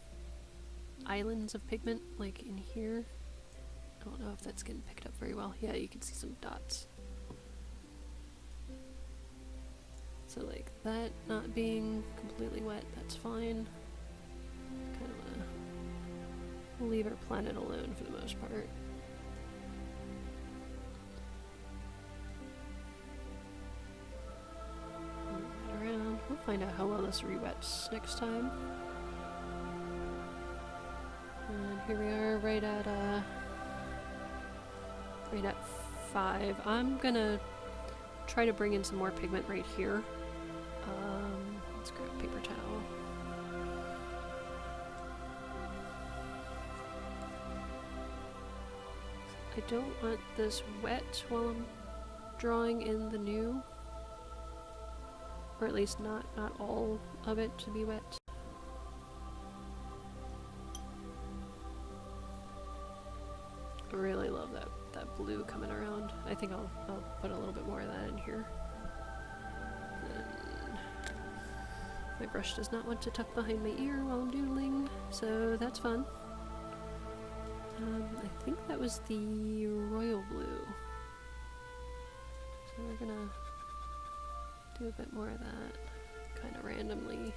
islands of pigment like in here. I don't know if that's getting picked up very well. Yeah, you can see some dots. So like that not being completely wet, that's fine. Kind of wanna leave our planet alone for the most part. Move that around. We'll find out how well this re-wets next time. And here we are, right at 5. I'm gonna try to bring in some more pigment right here. Let's grab a paper towel. I don't want this wet while I'm drawing in the new, or at least not all of it to be wet. I really love that blue coming around. I think I'll put a little bit more of that in here. And my brush does not want to tuck behind my ear while I'm doodling, so that's fun. I think that was the royal blue. So we're gonna do a bit more of that, kind of randomly.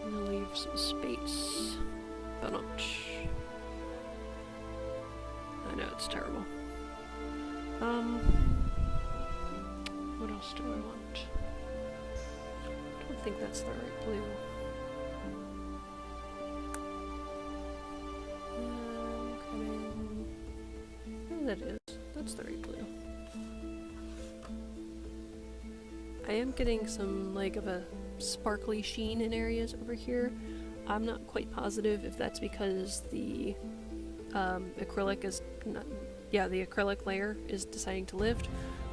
I'm gonna leave some space. Ba-dunch. I know it's terrible. What else do I want? I don't think that's the right blue. Oh, that is. That's the right blue. I am getting some, like, of a sparkly sheen in areas over here. I'm not quite positive if that's because the acrylic is not, yeah, the acrylic layer is deciding to lift,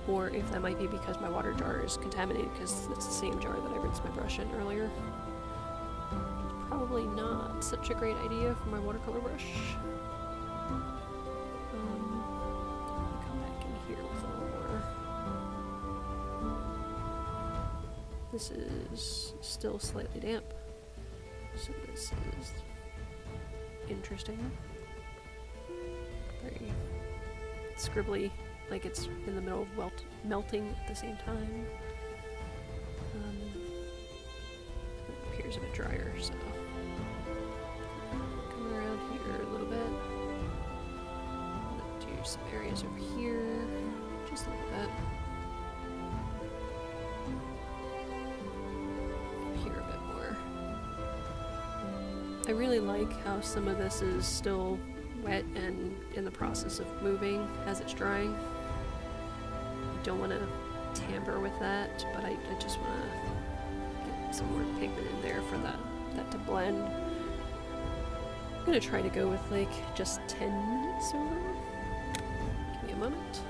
or if that might be because my water jar is contaminated because it's the same jar that I rinsed my brush in earlier. Probably not such a great idea for my watercolor brush. Come back in here with a little more. This is still slightly damp, so this is interesting. Very scribbly, like it's in the middle of melting at the same time. It appears a bit drier, so come around here a little bit. Do some areas over here, just a little bit. Here a bit more. I really like how some of this is still wet and in the process of moving as it's drying. I don't want to tamper with that, but I just want to get some more pigment in there for that to blend. I'm going to try to go with like just 10 minutes or more. Give me a moment.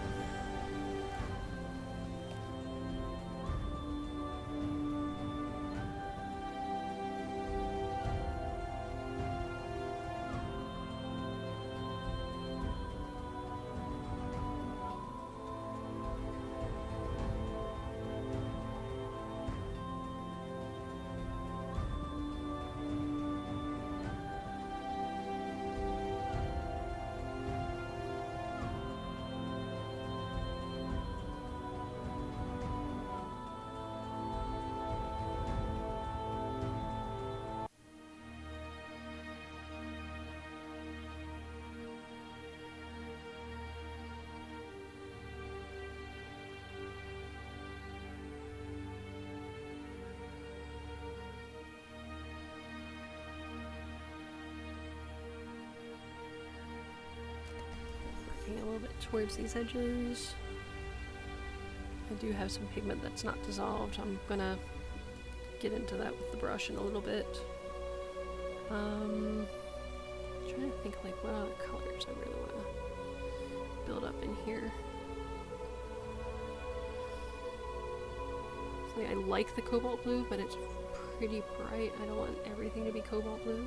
A little bit towards these edges. I do have some pigment that's not dissolved. I'm gonna get into that with the brush in a little bit. Trying to think like what other colors I really want to build up in here. So I like the cobalt blue, but it's pretty bright. I don't want everything to be cobalt blue.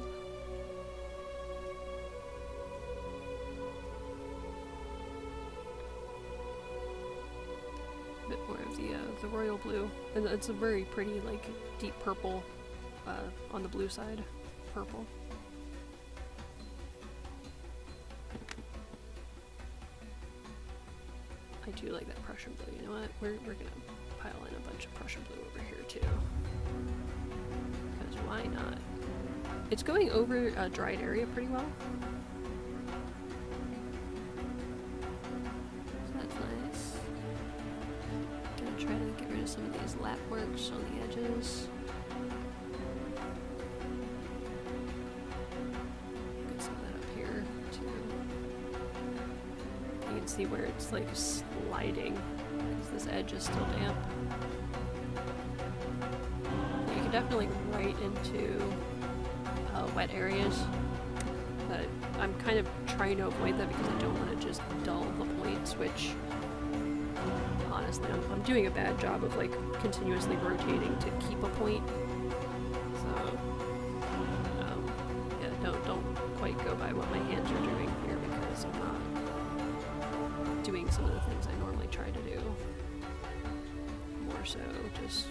The royal blue, and it's a very pretty, like, deep purple on the blue side. Purple. I do like that Prussian blue. You know what? We're gonna pile in a bunch of Prussian blue over here too. Because why not? It's going over a dried area pretty well. Some of these lap marks on the edges. Get some of that up here too. You can see where it's like sliding because this edge is still damp. You can definitely write into wet areas, but I'm kind of trying to avoid that because I don't want to just dull the points, which honestly, I'm doing a bad job of like continuously rotating to keep a point. So, yeah, don't quite go by what my hands are doing here because I'm not doing some of the things I normally try to do. More more so just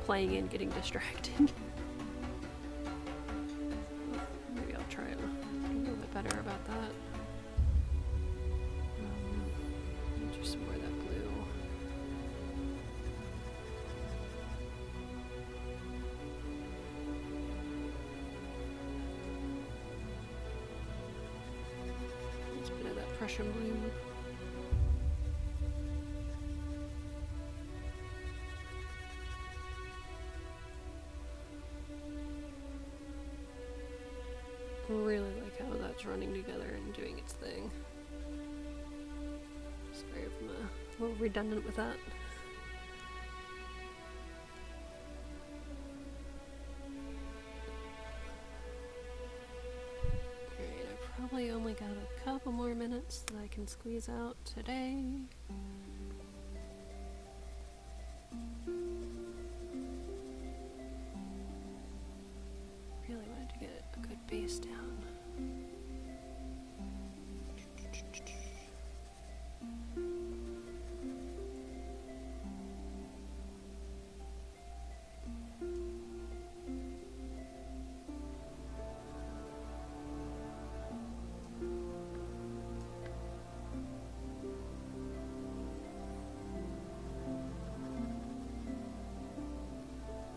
playing and getting distracted. Maybe I'll try a little bit better about that. Do some more of that blue. Let's bit of that Prussian Blue. Really like how that's running together and doing its thing. Sorry if I'm a little redundant with that. Alright, I probably only got a couple more minutes that I can squeeze out today. Really wanted to get a good base down.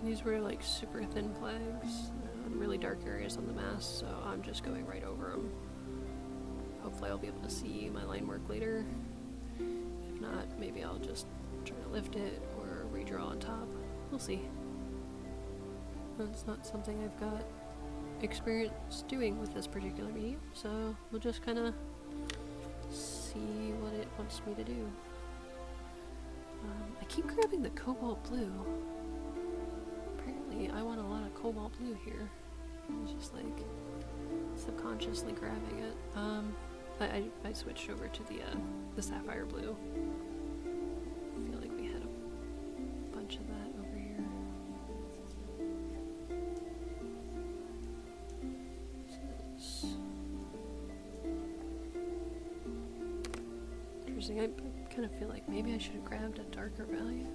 These were like super thin flags and really dark areas on the mask, so I'm just going right over them. Hopefully I'll be able to see my line work later. If not, maybe I'll just try to lift it or redraw on top. We'll see. That's not something I've got experience doing with this particular medium, so we'll just kind of see what it wants me to do. I keep grabbing the cobalt blue. Apparently, I want a lot of cobalt blue here. I was just like subconsciously grabbing it. I switched over to the sapphire blue. I feel like we had a bunch of that over here. Interesting. I kind of feel like maybe I should have grabbed a darker value.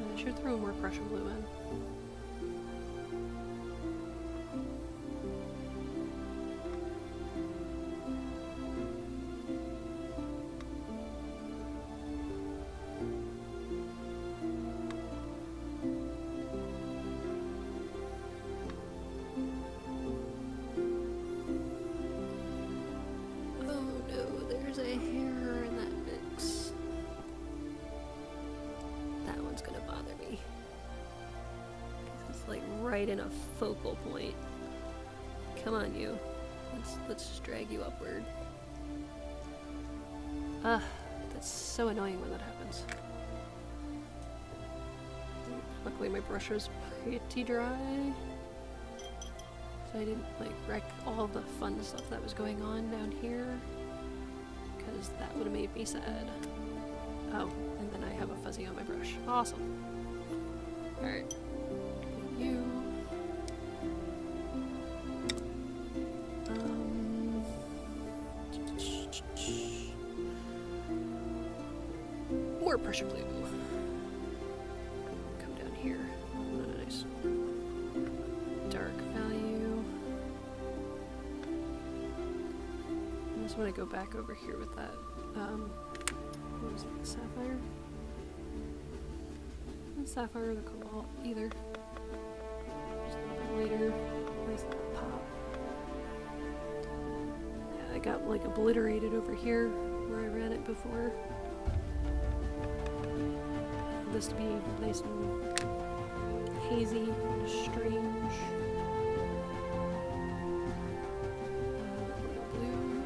I should throw more Prussian Blue in. Right in a focal point. Come on, you. Let's just drag you upward. That's so annoying when that happens. Luckily my brush was pretty dry, so I didn't like wreck all the fun stuff that was going on down here, because that would have made me sad. Oh, and then I have a fuzzy on my brush. Awesome. Alright. You. More Prussian Blue. Come down here. A nice dark value. I just want to go back over here with that. What was it? Sapphire? Not sapphire or the cobalt either. Just a little bit later. Nice little pop. Yeah, I got like obliterated over here where I ran it before. This to be nice and hazy and strange. Blue.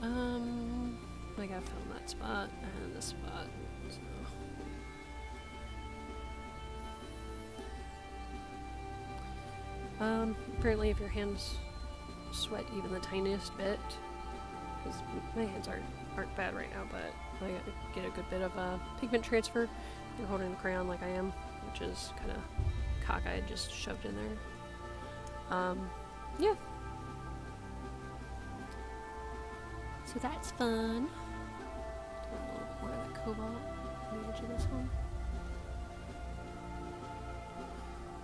I gotta film that spot and this spot. So. Apparently if your hands sweat even the tiniest bit, because my hands aren't bad right now, but I get a good bit of pigment transfer. You're holding the crayon like I am, which is kind of cockeyed, just shoved in there. Yeah. So that's fun. Do a little bit more of that cobalt on the edge of this one.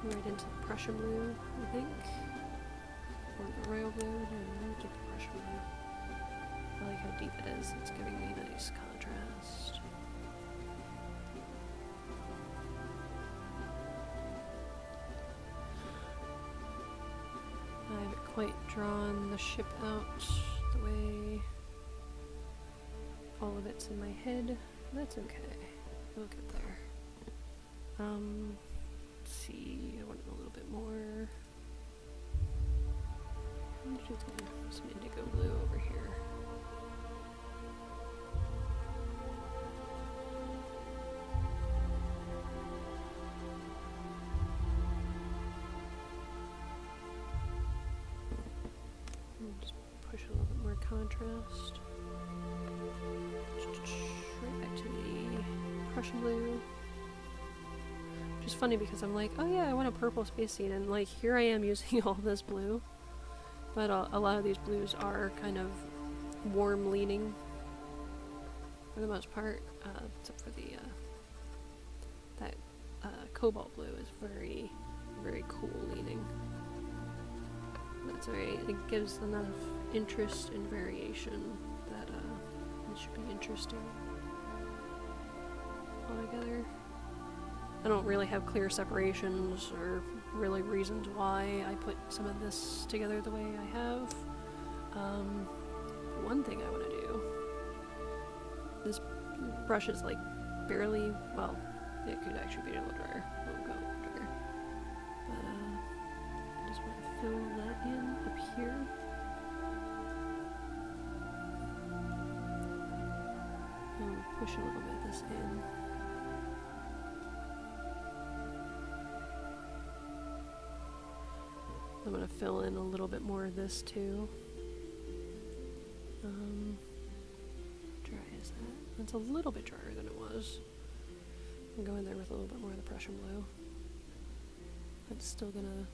Right into the Prussian Blue, I think. Or the Royal Blue. No, into the Prussian Blue. I like how deep it is. It's giving me nice contrast. I haven't quite drawn the ship out the way all of it's in my head. That's okay. We'll get there. Let's see. I want a little bit more. I'm just gonna have some Indigo Blue over here. Just push a little bit more contrast. Right back to the Prussian Blue. Which is funny because I'm like, oh yeah, I want a purple space scene, and like here I am using all this blue. But a lot of these blues are kind of warm leaning for the most part, except for the that cobalt blue is very, very cool leaning. That's alright. It gives enough interest and variation that it should be interesting altogether. I don't really have clear separations or really reasons why I put some of this together the way I have. One thing I want to do, this brush is like barely, well, it could actually be a little drier. It'll go a little drier. But I just want to fill that in up here. And push a little bit of this in. I'm going to fill in a little bit more of this too. Dry is that? That's a little bit drier than it was. I'm going there with a little bit more of the Prussian Blue. That's still going to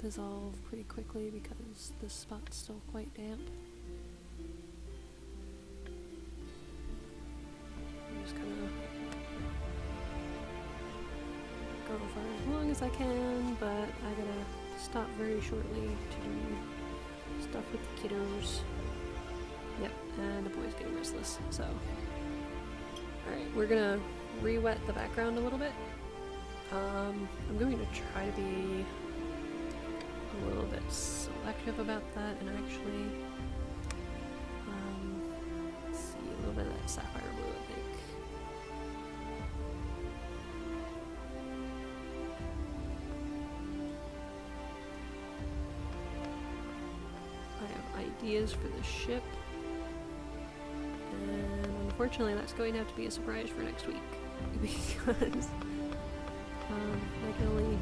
dissolve pretty quickly because this spot's still quite damp. I'm just kind of going for as long as I can, but I gotta stop very shortly to do stuff with the kiddos. Yep, and the boy's getting restless, so. Alright, we're gonna re-wet the background a little bit. I'm going to try to be a little bit selective about that and actually, let's see, a little bit of that sapphire blue, I think. I have ideas for the ship, and unfortunately that's going to have to be a surprise for next week because I can only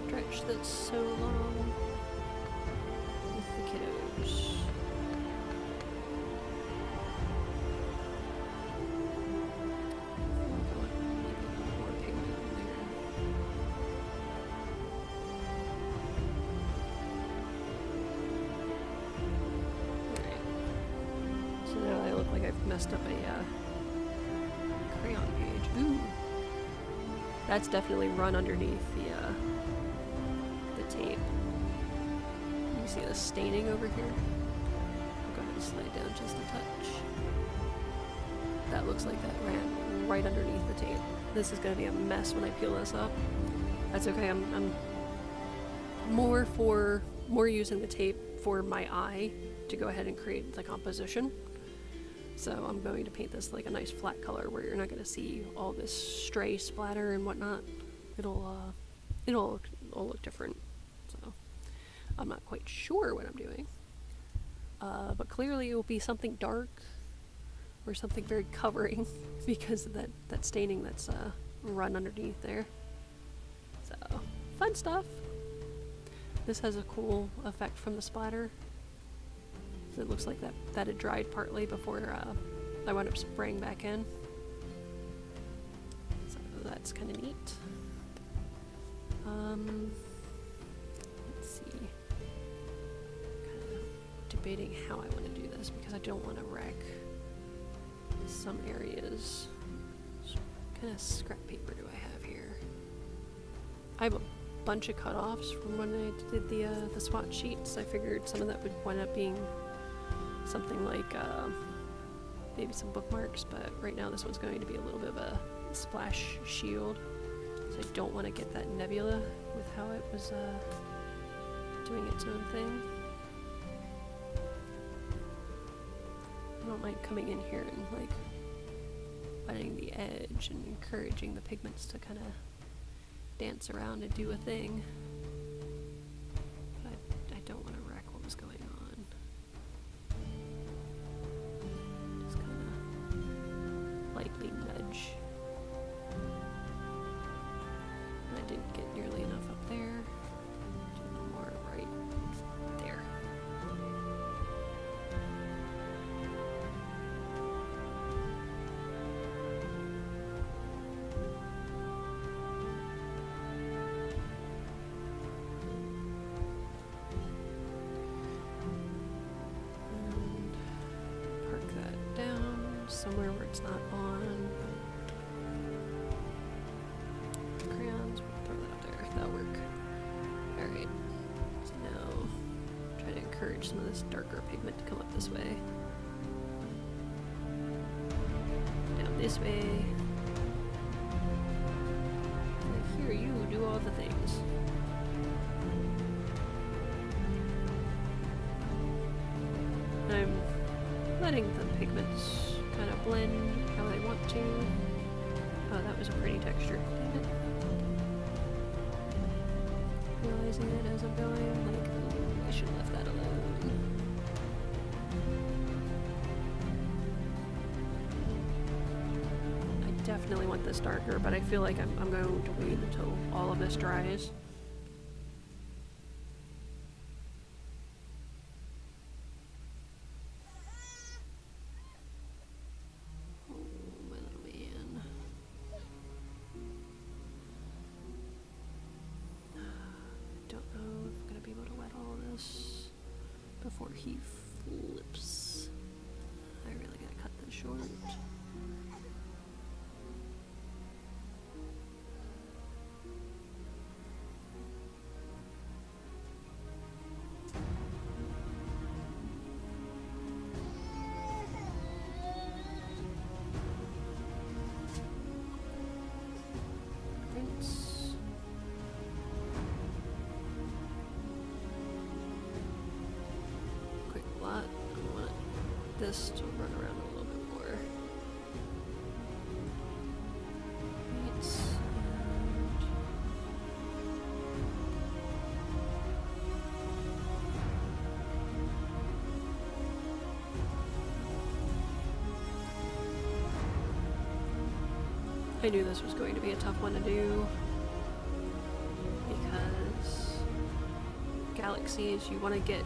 stretch this so long with the kiddos. Messed up a crayon page. Ooh, that's definitely run underneath the tape. You see the staining over here? I'll go ahead and slide down just a touch. That looks like that ran right underneath the tape. This is going to be a mess when I peel this up. That's okay. I'm more using the tape for my eye to go ahead and create the composition. So I'm going to paint this like a nice flat color where you're not going to see all this stray splatter and whatnot. It'll all look different. So I'm not quite sure what I'm doing. but clearly it will be something dark or something very covering because of that staining that's run underneath there. So, fun stuff. This has a cool effect from the splatter. So it looks like that had dried partly before I wound up spraying back in. So that's kind of neat. Let's see. Kind of debating how I want to do this because I don't want to wreck some areas. So what kind of scrap paper do I have here? I have a bunch of cutoffs from when I did the swatch sheets. I figured some of that would wind up being something like maybe some bookmarks, but right now this one's going to be a little bit of a splash shield. So I don't want to get that nebula with how it was doing its own thing. I don't mind coming in here and like wetting the edge and encouraging the pigments to kind of dance around and do a thing. But I don't want to wreck what was going on. Just kind of lightly nudge. And I didn't get nearly enough up there. Do a little more right there. Somewhere where it's not on. Crayons, we'll throw that up there. That'll work. Alright. So now, try to encourage some of this darker pigment to come up this way. Down this way. I hear you do all the things. I'm letting the pigments kind of blend how I want to. Oh, that was a pretty texture. Damn it. Realizing it as I'm going, like, oh, I should have left that alone. I definitely want this darker, but I feel like I'm going to wait until all of this dries. Before he flips. I really gotta cut this short. Rinse. This to run around a little bit more. I knew this was going to be a tough one to do because galaxies, you want to get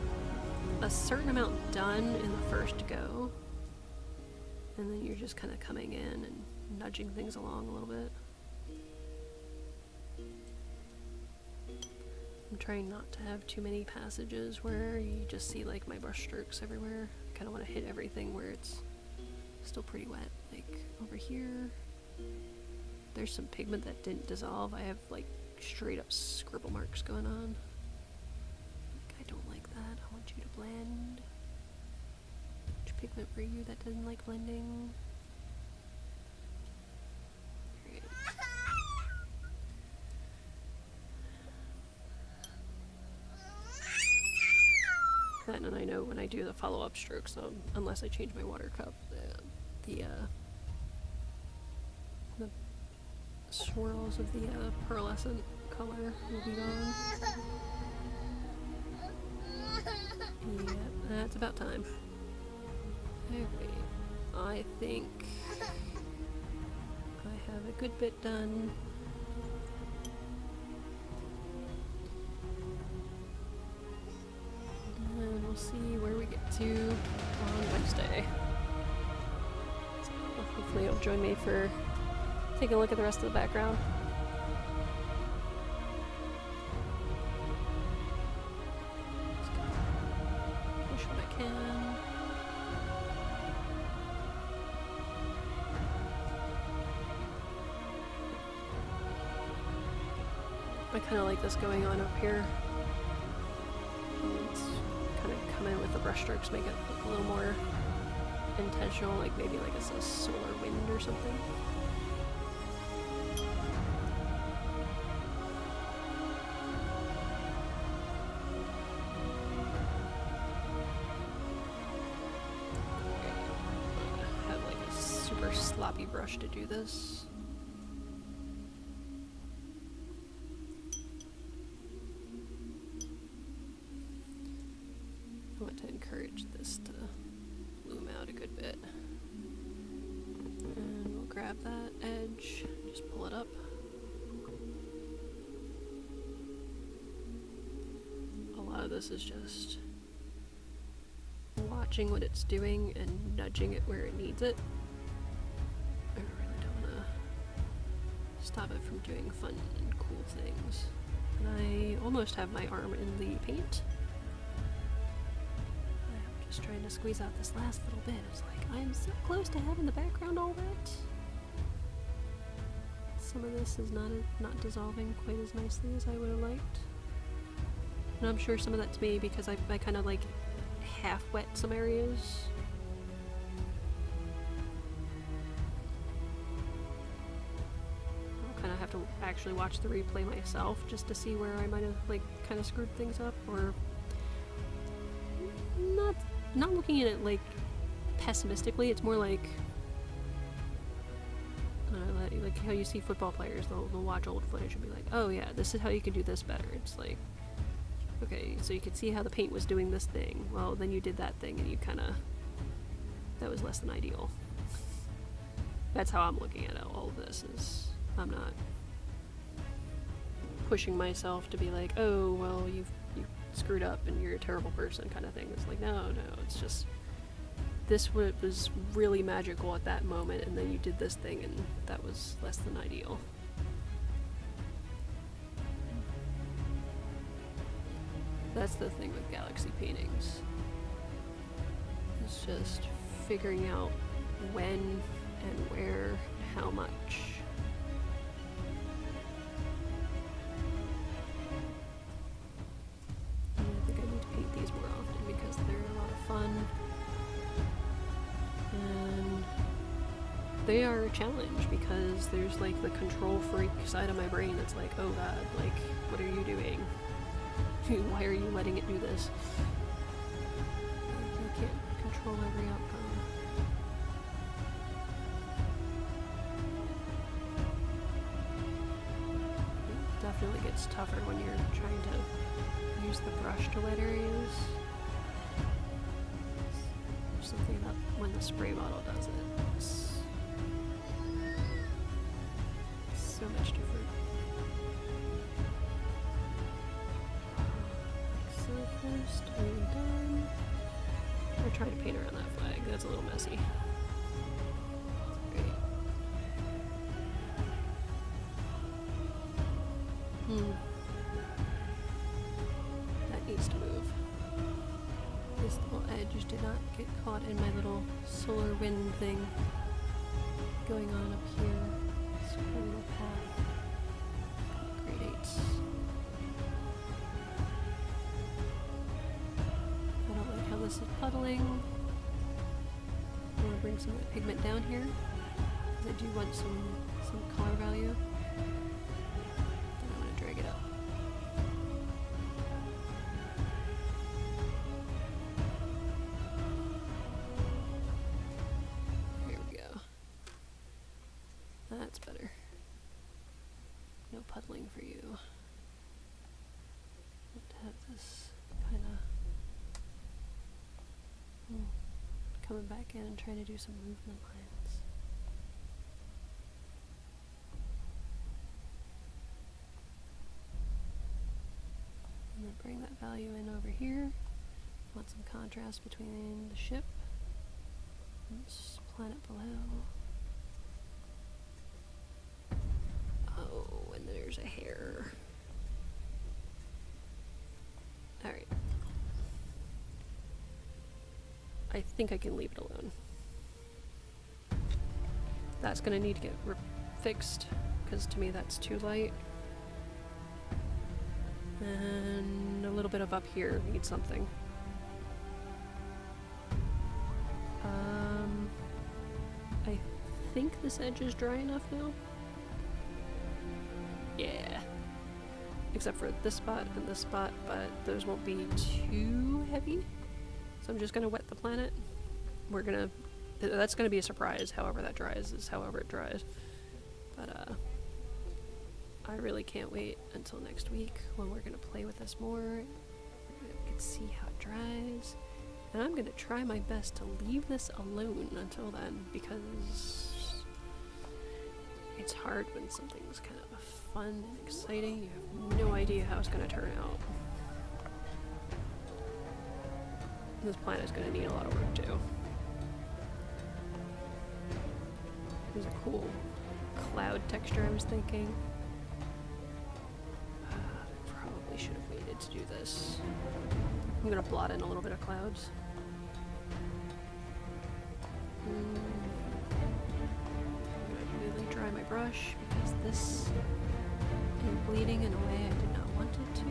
a certain amount done in the first go, and then you're just kind of coming in and nudging things along a little bit. I'm trying not to have too many passages where you just see like my brush strokes everywhere. I kind of want to hit everything where it's still pretty wet. Like over here, there's some pigment that didn't dissolve. I have like straight up scribble marks going on. I don't like that. I want you to blend. Which pigment were you that doesn't like blending? Right. And I know when I do the follow-up strokes, unless I change my water cup, the swirls of the pearlescent color will be gone. Yep, that's about time. Okay, I think I have a good bit done. And we'll see where we get to on Wednesday. So hopefully you'll join me for taking a look at the rest of the background. Push what I can. I kind of like this going on up here. Let's kind of come in with the brush strokes, make it look a little more intentional, like maybe like it's a solar wind or something. I have like a super sloppy brush to do this. I want to encourage this to bloom out a good bit. And we'll grab that edge, just pull it up. A lot of this is just watching what it's doing and nudging it where it needs it. I really don't want to stop it from doing fun and cool things. And I almost have my arm in the paint. Just trying to squeeze out this last little bit. It's like, I'm so close to having the background all wet. Some of this is not dissolving quite as nicely as I would have liked. And I'm sure some of that's me because I kind of like half wet some areas. I'll kind of have to actually watch the replay myself just to see where I might have like kind of screwed things up, or not looking at it like pessimistically. It's more like like how you see football players, they'll watch old footage and be like, oh yeah, this is how you can do this better. It's like, okay, so you could see how the paint was doing this thing, well then you did that thing and you kind of, that was less than ideal. That's how I'm looking at it. All of this is, I'm not pushing myself to be like, oh well, you screwed up and you're a terrible person kind of thing. It's like, no, it's just this was really magical at that moment, and then you did this thing and that was less than ideal. That's the thing with galaxy paintings. It's just figuring out when and where, how much. They are a challenge because there's like the control freak side of my brain that's like, oh god, like, what are you doing? Why are you letting it do this? You can't control every outcome. It definitely gets tougher when you're trying to use the brush to wet areas. There's something about when the spray bottle does it. So much different. So first, I'm done. I tried to paint around that flag. That's a little messy. That's great. That needs to move. This little edge did not get caught in my little solar wind thing going on up here. A little path. Grade 8s. I don't like how this is puddling. I want to bring some of the pigment down here because I do want some color value. Then I'm going to drag it up. That's better. No puddling for you. To have this kind of coming back in and trying to do some movement lines. And then bring that value in over here. Want some contrast between the ship and this planet below. Oh, and there's a hair. Alright. I think I can leave it alone. That's gonna need to get fixed, because to me that's too light. And a little bit of up here needs something. I think this edge is dry enough now. Yeah. Except for this spot and this spot, but those won't be too heavy. So I'm just gonna wet the planet. We're gonna, that's gonna be a surprise, however that dries is however it dries. But I really can't wait until next week when we're gonna play with this more. We can see how it dries. And I'm gonna try my best to leave this alone until then, because it's hard when something's kind of fun and exciting. You have no idea how it's gonna turn out. This planet's gonna need a lot of work too. There's a cool cloud texture I was thinking. Probably should have waited to do this. I'm gonna blot in a little bit of clouds. I'm gonna really dry my brush because this is bleeding in a way I did not want it to.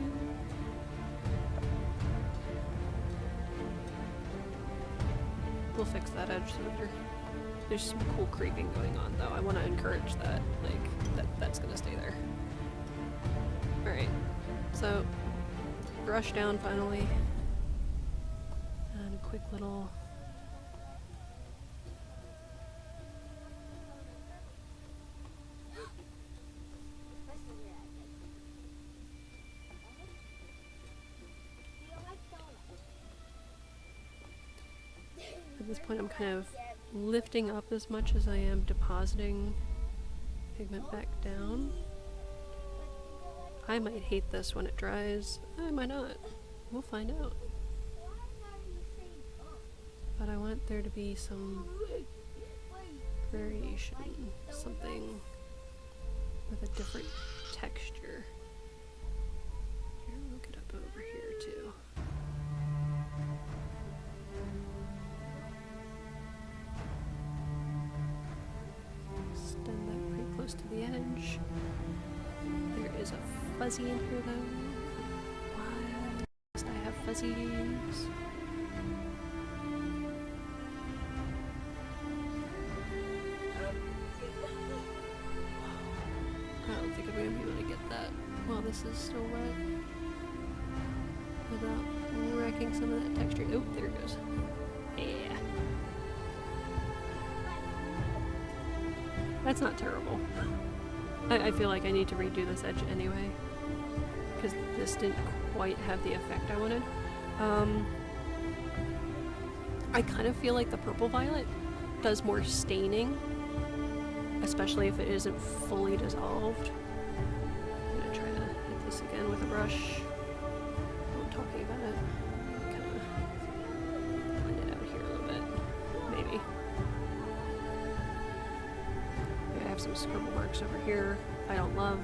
We'll fix that edge later. There's some cool creeping going on though. I want to encourage that, like, that's gonna stay there. Alright, so brush down finally. And a quick little at this point I'm kind of lifting up as much as I am depositing pigment back down. I might hate this when it dries. I might not. We'll find out. But I want there to be some variation, something with a different texture. Here, look it up over here too. Extend that pretty close to the edge. There is a fuzzy in here though. Why must I have fuzzies? I don't think I'm going to be able to get that while this is still wet without wrecking some of that texture. Oh, there it goes. Yeah. That's not terrible. I feel like I need to redo this edge anyway, because this didn't quite have the effect I wanted. I kind of feel like the purple violet does more staining, especially if it isn't fully dissolved. I'm gonna try to hit this again with a brush. While I'm talking about it. Kind of blend it out here a little bit, maybe. I have some scribble marks over here I don't love.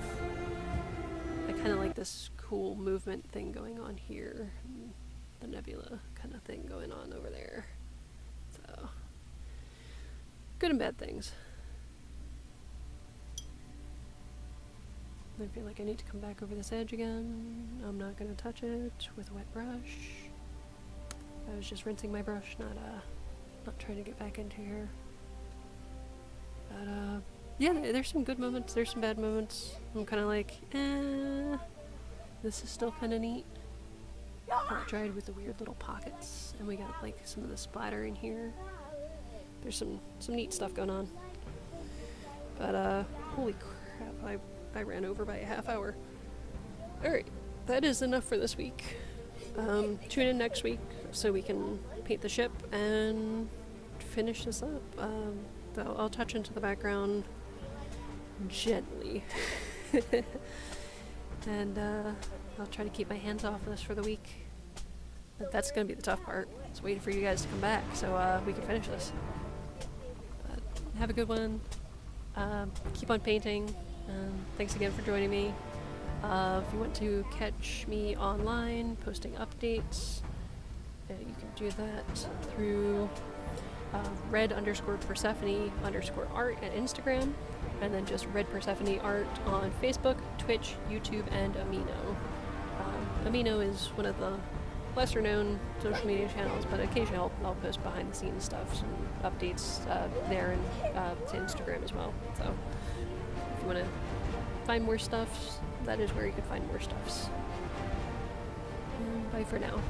I kind of like this cool movement thing going on here. And the nebula kind of thing going on over there. So, good and bad things. I feel like I need to come back over this edge again. I'm not going to touch it with a wet brush. I was just rinsing my brush, not trying to get back into here. But yeah, there's some good moments, there's some bad moments. I'm kind of like, this is still kind of neat. It dried with the weird little pockets, and we got like some of the splatter in here. There's some neat stuff going on. But holy crap, I ran over by a half hour. Alright, that is enough for this week. Tune in next week so we can paint the ship and finish this up. I'll touch into the background gently. And I'll try to keep my hands off this for the week. But that's going to be the tough part. It's waiting for you guys to come back so we can finish this. Have a good one. Keep on painting. Thanks again for joining me. If you want to catch me online, posting updates, you can do that through red_Persephone_art at Instagram, and then just Red Persephone Art on Facebook, Twitch, YouTube, and Amino. Amino is one of the lesser known social media channels, but occasionally I'll post behind the scenes stuff, some updates there, and to Instagram as well. So if you want to find more stuffs, that is where you can find more stuffs. Bye for now.